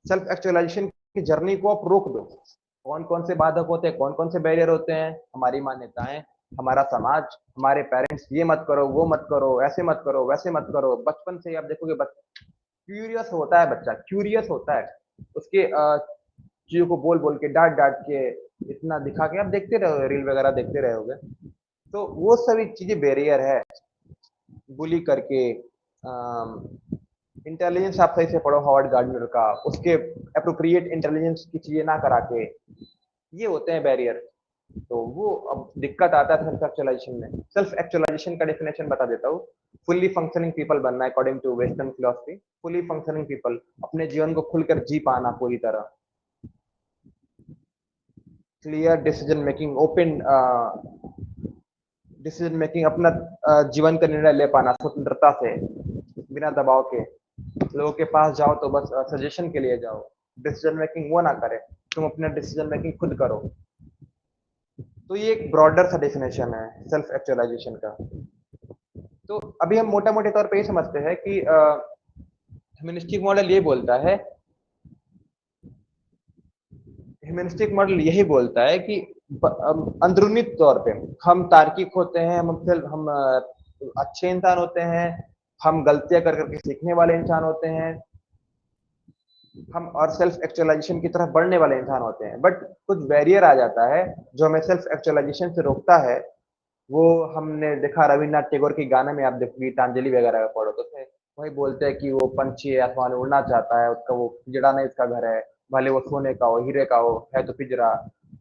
सेल्फ एक्चुअलाइजेशन की जर्नी को आप रोक दो। कौन कौन से बाधक होते हैं, कौन कौन से बैरियर होते हैं? हमारी मान्यताएं, हमारा समाज, हमारे पेरेंट्स, ये मत करो, वो मत करो, ऐसे मत करो, वैसे मत करो। बचपन से ही आप देखोगे क्यूरियस होता है बच्चा, क्यूरियस होता है, उसके चीजों को बोल बोल के, डांट डांट के, इतना दिखा के, आप देखते रहो, रील वगैरह देखते रहोगे, तो वो सभी चीजें बैरियर है। बुली करके, इंटेलिजेंस आप सही से पढ़ो हार्वर्ड गार्डनर का, उसके अप्रोप्रिएट इंटेलिजेंस की चीजें ना करा के, ये होते हैं बैरियर। तो वो अब दिक्कत आता है सेल्फ एक्चुअलाइजेशन में। सेल्फ एक्चुअलाइजेशन का डेफिनेशन बता देता हूँ। फुल्ली फंक्शनिंग पीपल बनना, according to western philosophy. Fully functioning people, अपने जीवन को खुलकर जी पाना पूरी तरह। Clear decision making, open decision making, अपना जीवन का निर्णय ले पाना स्वतंत्रता से, बिना दबाव के। लोगों के पास जाओ तो बस सजेशन के लिए जाओ, डिसीजन मेकिंग वो ना करे, तुम अपना डिसीजन मेकिंग खुद करो। तो ये एक ब्रॉडर सा डेफिनेशन है सेल्फ एक्चुअलाइजेशन का। तो अभी हम मोटा मोटे तौर पे ये समझते हैं कि ह्यूमनिस्टिक मॉडल ये बोलता है, ह्यूमनिस्टिक मॉडल यही बोलता है कि अंदरूनी तौर पे हम तार्किक होते हैं, हम अच्छे इंसान होते हैं, हम गलतियां कर करके सीखने वाले इंसान होते हैं, हम और सेल्फ एक्चुअलाइजेशन की तरफ बढ़ने वाले इंसान होते हैं। बट कुछ बैरियर आ जाता है जो हमें सेल्फ एक्चुअलाइजेशन से रोकता है। वो हमने देखा रविन्द्रनाथ टैगोर के गाने में, आप देखो गीतांजलि वगैरह पढ़ो तो उसमें वही बोलते हैं कि वो पंछी आसमान में उड़ना चाहता है, उसका वो पिंजड़ा नहीं उसका घर है, भले वो सोने का हो, हीरे का हो, है तो पिंजरा।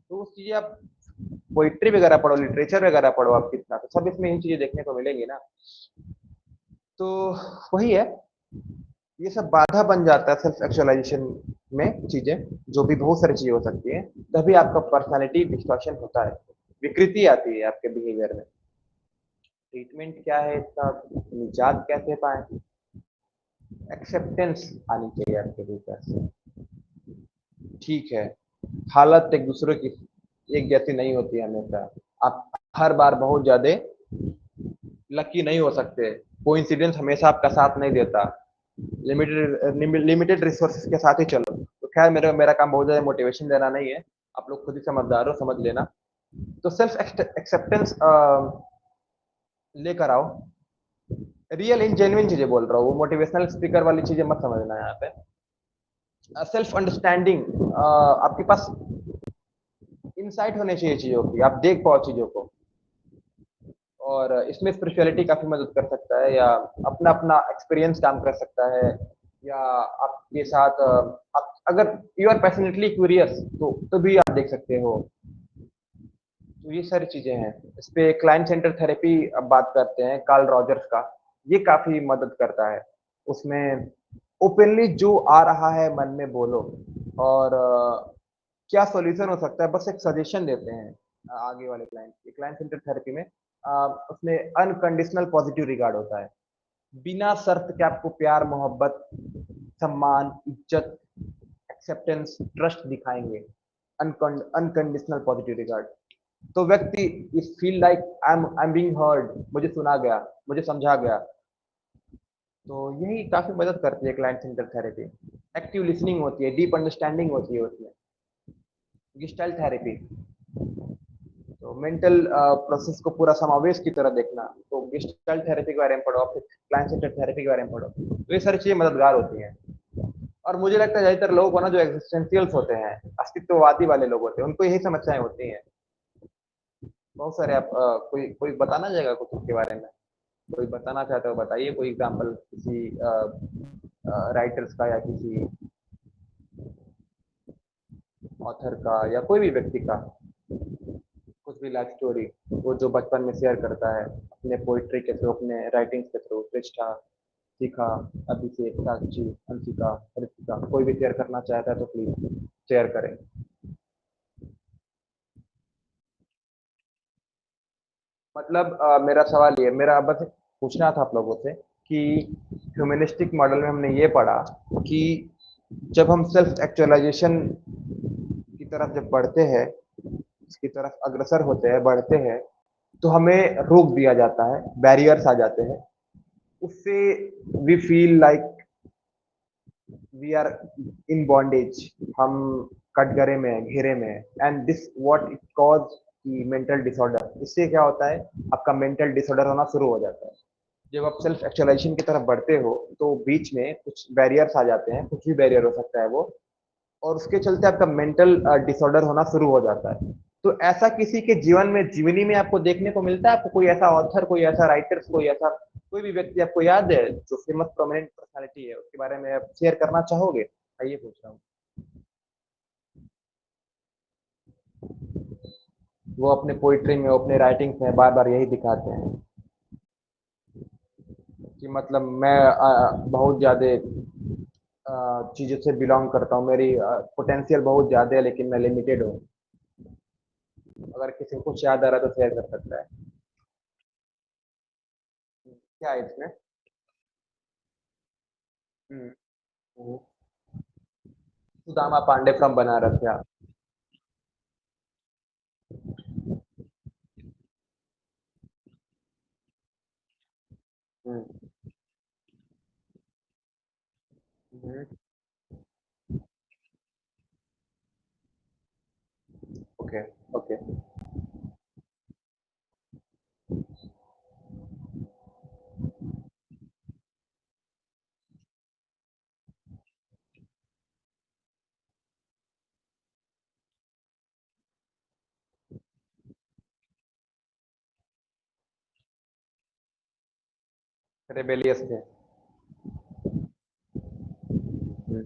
तो उस चीजें आप पोइट्री वगैरह पढ़ो, लिटरेचर वगैरह पढ़ो, आप कितना तो सब इसमें इन चीजें देखने को मिलेंगी ना। तो वही है, ये सब बाधा बन जाता है सेल्फ एक्चुअलाइजेशन में चीजें, जो भी बहुत सारी चीजें हो सकती है। तभी आपका पर्सनालिटी डिस्टॉर्शन होता है, विकृति आती है आपके बिहेवियर में। ट्रीटमेंट क्या है इसका, निजात कैसे पाए? एक्सेप्टेंस आनी चाहिए आपके भीतर से। ठीक है, हालत एक दूसरे की एक जैसी नहीं होती है हमेशा। आप हर बार बहुत ज्यादा लकी नहीं हो सकते, कोइंसिडेंस हमेशा आपका साथ नहीं देता। लिमिटेड रिसोर्सेज के साथ ही चलो। तो खैर मेरा काम बहुत ज्यादा मोटिवेशन देना नहीं है, आप लोग खुद ही समझदार हो, समझ लेना। तो सेल्फ एक्सेप्टेंस लेकर आओ। रियल इन जेन्युइन चीजें बोल रहा हूँ, वो मोटिवेशनल स्पीकर वाली चीजें मत समझना यहाँ पे। सेल्फ अंडरस्टैंडिंग, आपके पास इनसाइट होने चाहिए चीजों की, आप देख पाओ चीजों को। और इसमें स्पिरिचुअलिटी काफी मदद कर सकता है, या अपना अपना एक्सपीरियंस काम कर सकता है, या आपके साथ आप अगर यू आर पैशनेटली क्यूरियस तो भी आप देख सकते हो। तो ये सारी चीजें हैं। इस पे क्लाइंट सेंटर थेरेपी अब बात करते हैं, कार्ल रॉजर्स का, ये काफी मदद करता है। उसमें ओपनली जो आ रहा है मन में बोलो, और क्या सॉल्यूशन हो सकता है बस एक सजेशन देते हैं आगे वाले क्लाइंट सेंटर थेरेपी में। उसमें अनकंडीशनल पॉजिटिव रिगार्ड होता है, बिना शर्त के आपको प्यार, मोहब्बत, सम्मान, इज्जत, एक्सेप्टेंस, ट्रस्ट दिखाएंगे। Unconditional positive regard. तो व्यक्ति इस feel like I am being heard, मुझे सुना गया, मुझे समझा गया। तो यही काफी मदद करती है client centre therapy. Active listening होती है, डीप अंडरस्टैंडिंग होती है उसमें। गेस्टल्ट थेरेपी, तो मेंटल प्रोसेस को पूरा समावेश की तरह देखना। तो गेस्टल्ट थेरेपी के बारे में पढ़ो, फिर क्लाइंट सेंटर थेरेपी के बारे में पढ़ो, तो ये सारी चीजें मददगार होती हैं। और मुझे लगता है ज्यादातर लोगों को ना, जो एग्जिस्टेंशियल्स होते हैं, अस्तित्ववादी वाले लोग होते हैं, उनको यही समस्याएं होती हैं बहुत सारे। आप कोई कोई बताना चाहेगा कुछ उसके बारे में? कोई बताना चाहते हो बताइए, कोई एग्जांपल किसी राइटर्स का, या किसी ऑथर का, या कोई भी व्यक्ति का, कुछ भी लाइफ स्टोरी, वो जो बचपन में शेयर करता है अपने पोइट्री के थ्रू, अपने राइटिंग्स के थ्रू। श्रेष्ठा, शिखा, अभिषेक, साक्षी, अंशिका, ऋतिका, कोई भी शेयर करना चाहता है तो प्लीज शेयर करें। मतलब मेरा सवाल ये, मेरा बस पूछना था आप लोगों से कि ह्यूमनिस्टिक मॉडल में हमने ये पढ़ा कि जब हम सेल्फ एक्चुअलाइजेशन की तरफ जब बढ़ते हैं, इसकी तरफ अग्रसर होते हैं, बढ़ते हैं, तो हमें रोक दिया जाता है, बैरियर्स आ जाते हैं, उससे we feel like we are in bondage, हम कटघरे में, घेरे में, and this what it cause की मेंटल डिसऑर्डर। इससे क्या होता है, आपका मेंटल डिसऑर्डर होना शुरू हो जाता है। जब आप सेल्फ एक्चुअलाइजेशन की तरफ बढ़ते हो तो बीच में कुछ बैरियर्स आ जाते हैं, कुछ भी बैरियर हो सकता है वो, और उसके चलते आपका मेंटल डिसऑर्डर होना शुरू हो जाता है। तो ऐसा किसी के जीवन में, जीवनी में आपको देखने को मिलता है? आपको कोई ऐसा ऑथर, कोई ऐसा राइटर, कोई भी व्यक्ति आपको याद है जो फेमस प्रोमिनेंट पर्सनालिटी है, उसके बारे में आप शेयर करना चाहोगे? आइए पूछ रहा हूँ। वो अपने पोइट्री में, अपने राइटिंग्स में बार बार यही दिखाते हैं कि मतलब मैं बहुत ज़्यादा चीज़ों से बिलोंग करता हूँ, मेरी पोटेंशियल बहुत ज़्यादा है लेकिन मैं लिमिटेड हूँ। अगर किसी को कुछ याद आ रहा है तो शेयर कर सकता है। क्या है इसमें? हम्म, हम्म। सुदामा पांडे फ्रॉम बनारस, या ओके, ओके। रेबेलियस थे। हम्म।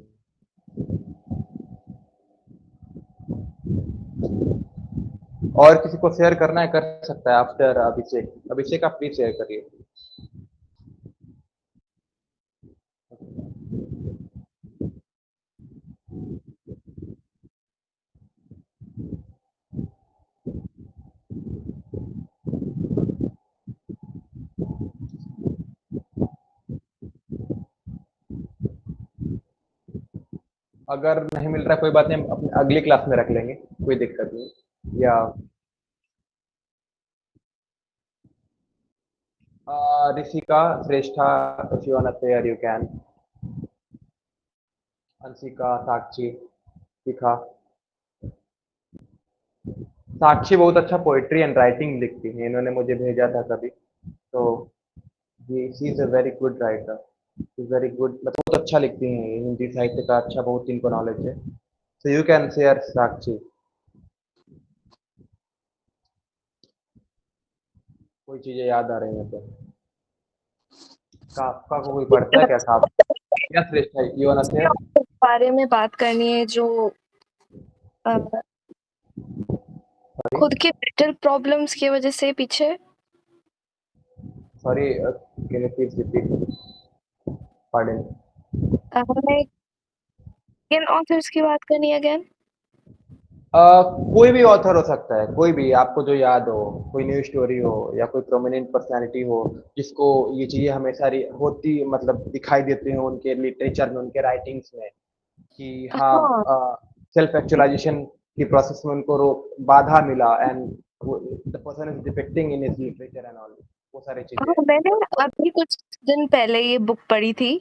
और किसी को शेयर करना है कर सकता है आफ्टर अभिषेक। अभिषेक आप प्लीज शेयर करिए। अगर नहीं मिल रहा कोई बात नहीं, हम अपने अगली क्लास में रख लेंगे, कोई दिक्कत नहीं। या ऋषिका श्रेष्ठा, if you wanna share you can। Anshika, साक्षी, शिखा। साक्षी बहुत अच्छा पोएट्री एंड राइटिंग लिखती है, इन्होंने मुझे भेजा था कभी, तो ये she is a very good writer, is very good, मतलब बहुत अच्छा लिखती हैं, हिंदी साहित्य का अच्छा बहुत इनको नॉलेज है। सो यू कैन शेयर साक्षी। कोई चीजें याद आ रही हैं तो। काफका को कोई पढ़ता है क्या? काफका या श्रेष्ठा, यू वांट शेयर? बारे में बात करनी है जो अ, खुद के मेंटल प्रॉब्लम्स की वजह से पीछे। Sorry, can you please repeat? Pardon. हमें किन ऑथर्स की बात करनी है अगेन? कोई भी ऑथर हो सकता है, कोई भी आपको जो याद हो, कोई न्यू स्टोरी हो या कोई प्रोमिनेंट पर्सनालिटी हो जिसको ये चीजें हमेशा होती, मतलब दिखाई देती हैं उनके लिटरेचर में, उनके राइटिंग्स में, कि हाँ हाँ, सेल्फ एक्चुअलाइजेशन की प्रोसेस में उनको बाधा मिला, and the person is depicting in his literature and all, वो सारी चीजें। मैंने अभी कुछ दिन पहले ये बुक पढ़ी थी।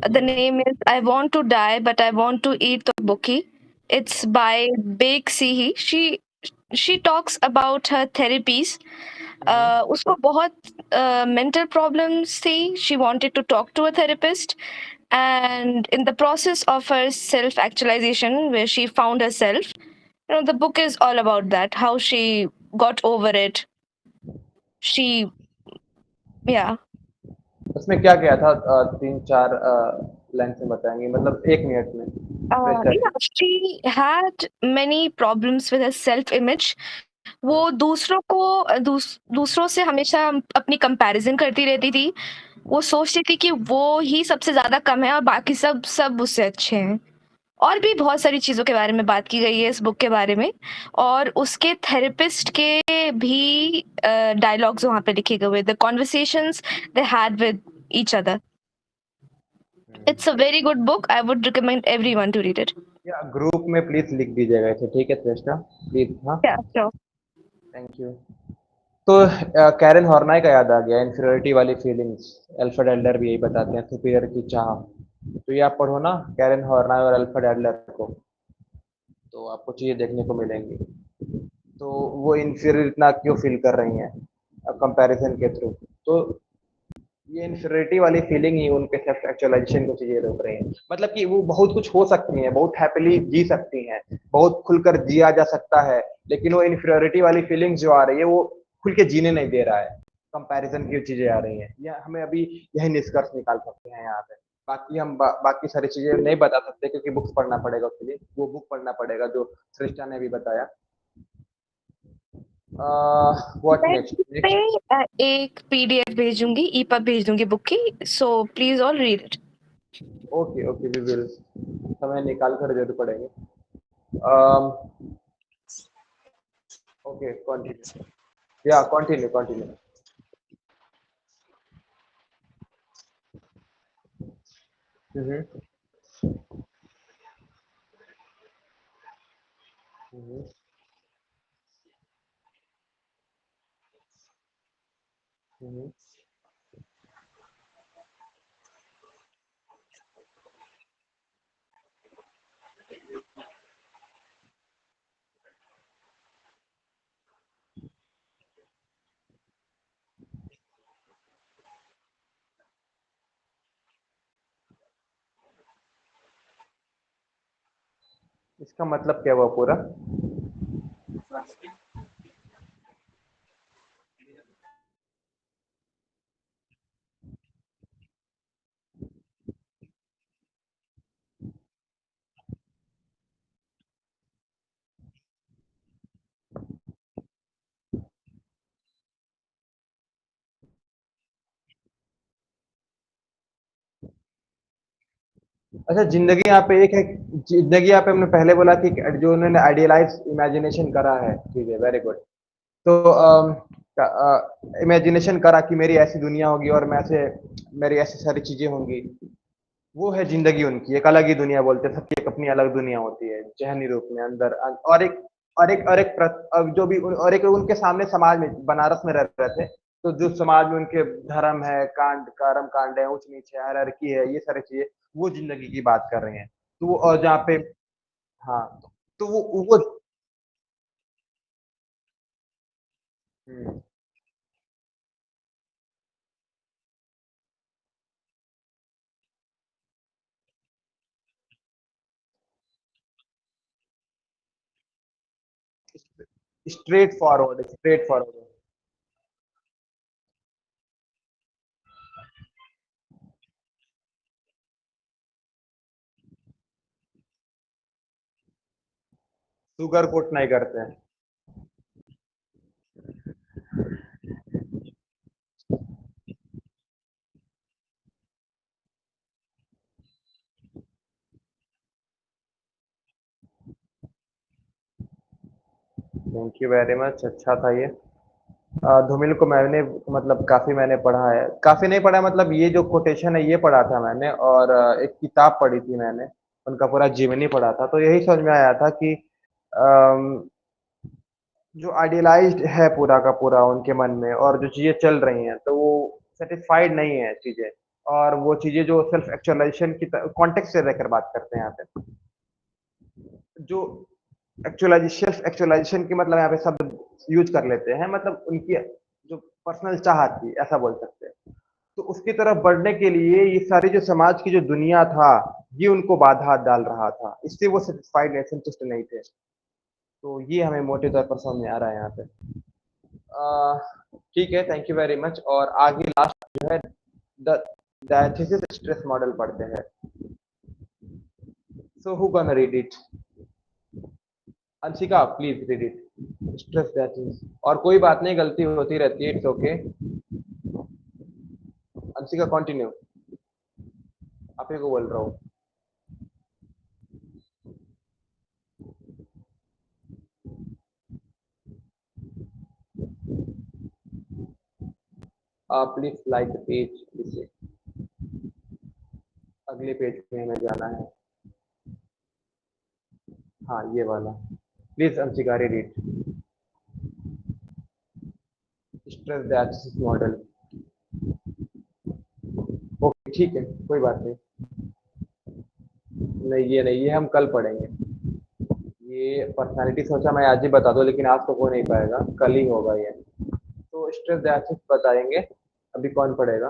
The name is I want to die but I want to eat the tteokbokki. It's by Baek Sehee. She talks about her therapies. उसको बहुत मेंटल प्रॉब्लम्स थी। She wanted to talk to a therapist, and in the process of her self actualization where she found herself, the book is all about that, how she got over it. She Yeah. उसमें क्या क्या था? 3-4 line से बताएंगे, मतलब 1 minute में Yeah, fresh. she had many problems with her self image. वो दूसरों से हमेशा अपनी कंपैरिजन करती रहती थी। वो सोचती थी कि वो ही सबसे ज्यादा कम है और बाकी सब उससे अच्छे हैं। और भी बहुत सारी चीज़ों के बारे में बात की गई है इस बुक के बारे में, और उसके थेरेपिस्ट के भी डायलॉग्स वहाँ पे लिखे गए, the conversations they had with each other. It's a very good book. I would recommend everyone to read it. या ग्रुप में प्लीज लिख दीजिएगा इसे, ठीक है श्रेष्ठा, प्लीज। हाँ, या श्योर। Thank you. तो कैरन हॉर्नाय का याद आ गया, इन्फीरियरिटी वाली फीलिंग्स। अल्फ्रेड एडलर भी यही बताते हैं, सुपीरियर की चाह। तो ये आप पढ़ो ना कैरन हॉर्नाय और अल्फ्रेड एडलर को, तो आपको चीजें देखने को मिलेंगी। तो वो इन्फीरियर इतना क्यों फील कर रही हैं कंपैरिजन के थ्रू। तो ये इन्फीरियरिटी वाली फीलिंग ही उनके सेल्फ एक्चुअलाइजेशन को चीजें रोक रही हैं। मतलब कि वो बहुत कुछ हो सकती हैं, बहुत हैप्पीली जी सकती हैं, बहुत खुलकर जिया जा सकता है, लेकिन वो इन्फीरियरिटी वाली फीलिंग जो आ रही है वो खुल के जीने नहीं दे रहा है। कंपैरिजन की चीजें आ रही हैं, या हमें अभी यही निष्कर्ष निकाल सकते हैं यहाँ पे। बाकी हम बाकी सारी चीजें नहीं बता सकते, क्योंकि बुक्स पढ़ना पड़ेगा उसके लिए, वो बुक पढ़ना पड़ेगा जो श्रेष्ठा ने अभी बताया। व्हाट मैं नेक्स्ट पे नेक्स्ट। एक पीडीएफ भेजूंगी, ईपब भेज दूंगी बुक की, so please all read it. Okay okay, we will, समय निकाल कर जरूर पढ़ेंगे। Okay continue, yeah continue continue. Hmm hmm hmm. इसका मतलब क्या हुआ पूरा? अच्छा, जिंदगी यहाँ पे एक है। जिंदगी यहाँ पे हमने पहले बोला कि जो उन्होंने आइडियलाइज इमेजिनेशन करा है, ठीक है, वेरी गुड। तो इमेजिनेशन करा कि मेरी ऐसी दुनिया होगी और मैं ऐसे, मेरी ऐसी सारी चीजें होंगी। वो है जिंदगी उनकी, एक अलग ही दुनिया बोलते हैं, सबकी एक अपनी अलग दुनिया होती है जहनी रूप में अंदर। अब जो भी और एक उनके सामने समाज में बनारस में रह रहे थे, तो जो समाज में उनके धर्म है, कांड कर्म कांड है, ऊंच नीच है, हायरार्की है, ये सारी चीजें वो जिंदगी की बात कर रहे हैं। तो वो और जहाँ पे, हाँ, तो वो स्ट्रेट फॉरवर्ड। सुगर कोट नहीं करते हैं। थैंक यू वेरी मच, अच्छा था ये। धूमिल को मैंने, मतलब काफी मैंने पढ़ा है, काफी नहीं पढ़ा, मतलब ये जो कोटेशन है ये पढ़ा था मैंने, और एक किताब पढ़ी थी मैंने, उनका पूरा जीवनी पढ़ा था। तो यही समझ में आया था कि अम, जो आइडियलाइज्ड है पूरा का पूरा उनके मन में, और जो चीजें चल रही हैं, तो वो सेटिस्फाइड नहीं है चीजें। और वो चीजें जो सेल्फ एक्चुअलाइजेशन की कॉन्टेक्स्ट से रहकर बात करते हैं यहाँ पे, जो एक्चुअलाइजेशन एक्चुअलाइजेशन की मतलब यहाँ पे शब्द यूज कर लेते हैं, मतलब उनकी जो पर्सनल चाहत थी, ऐसा बोल सकते हैं। तो उसकी तरफ बढ़ने के लिए ये सारी जो समाज की जो दुनिया था, ये उनको बाधा डाल रहा था, इससे वो सेटिस्फाइड नहीं, संतुष्ट नहीं थे। तो ये हमें मोटे तौर पर समझ में आ रहा है यहाँ पे। ठीक है, थैंक यू वेरी मच। और आगे लास्ट जो है द डायथेसिस स्ट्रेस मॉडल पढ़ते हैं। So who gonna read it? Anshika please read it, stress diathesis. और कोई बात नहीं, गलती होती रहती है, इट्स ओके। अंशिका कंटिन्यू, आप ही को बोल रहा हूँ। प्लीज लाइक द पेज, इसे अगले पेज पे हमें जाना है। हाँ, ये वाला। Please Anshika read it. Stress diathesis model. Okay ठीक है, कोई बात नहीं। नहीं, ये हम कल पढ़ेंगे। ये पर्सनालिटी सोचा मैं आज ही बता दूं, लेकिन आज तो हो नहीं पाएगा, कल ही होगा ये। तो स्ट्रेस डायथिसिस बताएंगे। अभी कौन पढ़ेगा?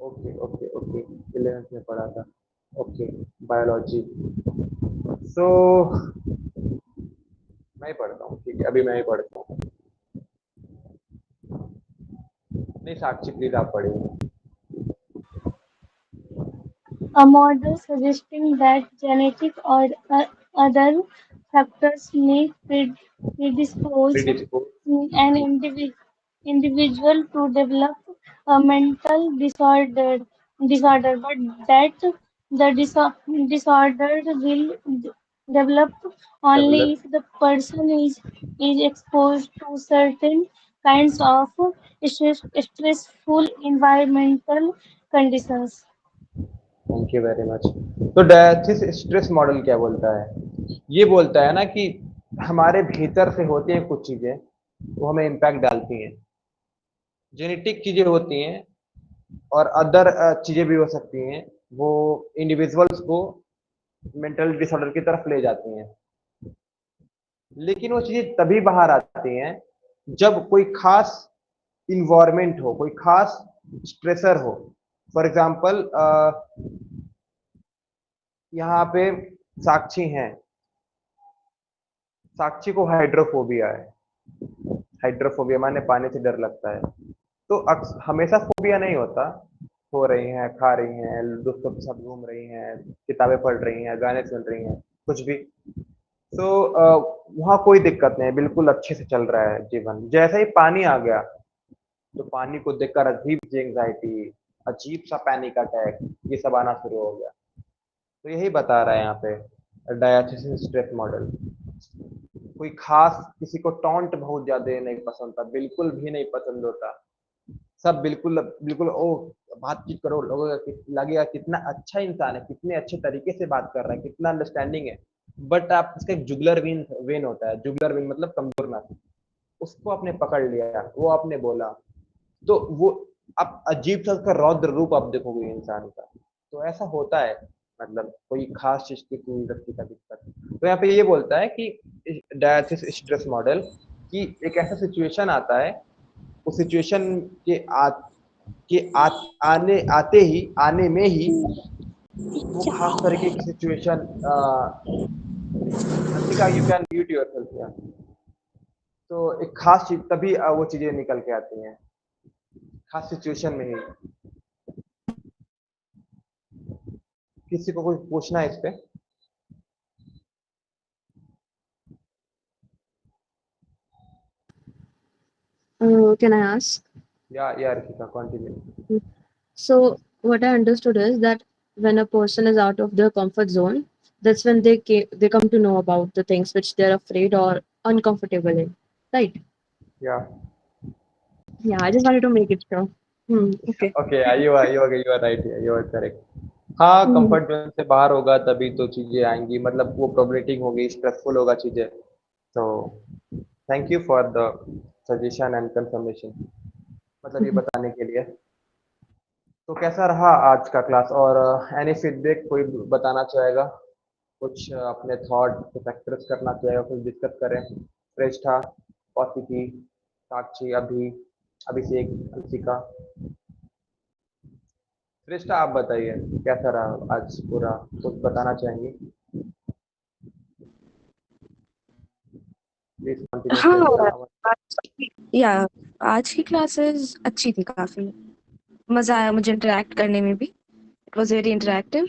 ओके ओके ओके, 11th में पढ़ा था। Okay, biology. सो मैं ही पढ़ता हूँ, ठीक है, अभी मैं ही पढ़ता हूँ। नहीं साक्षी प्लीज आप पढ़िए। A model suggesting that genetic or other factors may predispose predispose. an individual to develop a mental disorder, but that the disorder will develop only develop. if the person is exposed to certain kinds of stressful environmental conditions. Thank you very much. तो diathesis stress model क्या बोलता है? ये बोलता है ना कि हमारे भीतर से होती हैं कुछ चीजें, वो हमें इम्पैक्ट डालती हैं। जेनेटिक चीजें होती हैं और अदर चीजें भी हो सकती हैं, वो इंडिविजुअल्स को मेंटल डिसऑर्डर की तरफ ले जाती हैं। लेकिन वो चीजें तभी बाहर आती हैं जब कोई खास इन्वायरमेंट हो, कोई खास स्ट्रेसर हो। फॉर एग्जाम्पल यहाँ पे साक्षी हैं, साक्षी को हाइड्रोफोबिया है। हाइड्रोफोबिया माने पानी से डर लगता है। तो हमेशा फोबिया नहीं होता, हो रही हैं, खा रही हैं, दोस्तों के साथ घूम रही हैं, किताबें पढ़ रही हैं, गाने सुन रही हैं, कुछ भी। तो वहाँ कोई दिक्कत नहीं है, बिल्कुल अच्छे से चल रहा है जीवन। जैसे ही पानी आ गया तो पानी को देखकर अजीब सी एंग्जाइटी, अजीब सा पैनिक अटैक, ये सब आना शुरू हो गया। तो यही बता रहा है यहाँ पे डायथिसिस स्ट्रेस मॉडल। कोई खास किसी को टॉन्ट बहुत ज्यादा नहीं पसंद था, बिल्कुल भी नहीं पसंद होता। सब बिल्कुल बिल्कुल ओ बातचीत करो, लोगों का लगेगा कितना अच्छा इंसान है, कितने अच्छे तरीके से बात कर रहा है, कितना अंडरस्टैंडिंग है। बट आप इसका एक जुगलर वेन होता है। जुगलर वेन मतलब कमजोर ना, उसको आपने पकड़ लिया, वो आपने बोला, तो वो आप अजीब सा उसका रौद्र रूप आप देखोगे इंसान का। तो ऐसा होता है, मतलब कोई खास चीज की कोई व्यक्ति का दिक्कत। तो यहाँ पे ये बोलता है कि डायथिस स्ट्रेस मॉडल कि एक ऐसा सिचुएशन आता है, उस सिचुएशन के आने में ही वो खास तरीके की situation. Antika you can mute yourself यार। तो एक खास चीज तभी वो चीजें निकल के आती हैं, खास सिचुएशन में ही। किसी को कुछ पूछना है इस पे? Can I ask? या Arpita continue. So what I understood is that when a person is out of their comfort zone, that's when they come to know about the things which they're afraid or uncomfortable in, right? या Yeah, I just wanted to make it sure. Okay. Okay, you are right, you are correct. हाँ, Hmm. Comfort zone से बाहर होगा तभी तो चीजें आएंगी, मतलब वो प्रॉब्लमेटिक होगी, स्ट्रेसफुल होगा चीजें। तो thank you for the suggestion and confirmation, मतलब ये बताने के लिए। तो कैसा रहा आज का क्लास, और एनी फीडबैक कोई बताना चाहेगा? कुछ अपने थॉट कुछ एक्सप्रेस करना चाहेगा, कुछ डिस्कस करें? श्रेष्ठा, कौशिकी, साक्षी, अभिषेक, अंशिका। श्रेष्ठा आप बताइए कैसा रहा आज पूरा, कुछ बताना चाहेंगे? Please continue. या आज की क्लासेस अच्छी थी, काफी मजा आया मुझे इंटरेक्ट करने में भी। It was very interactive.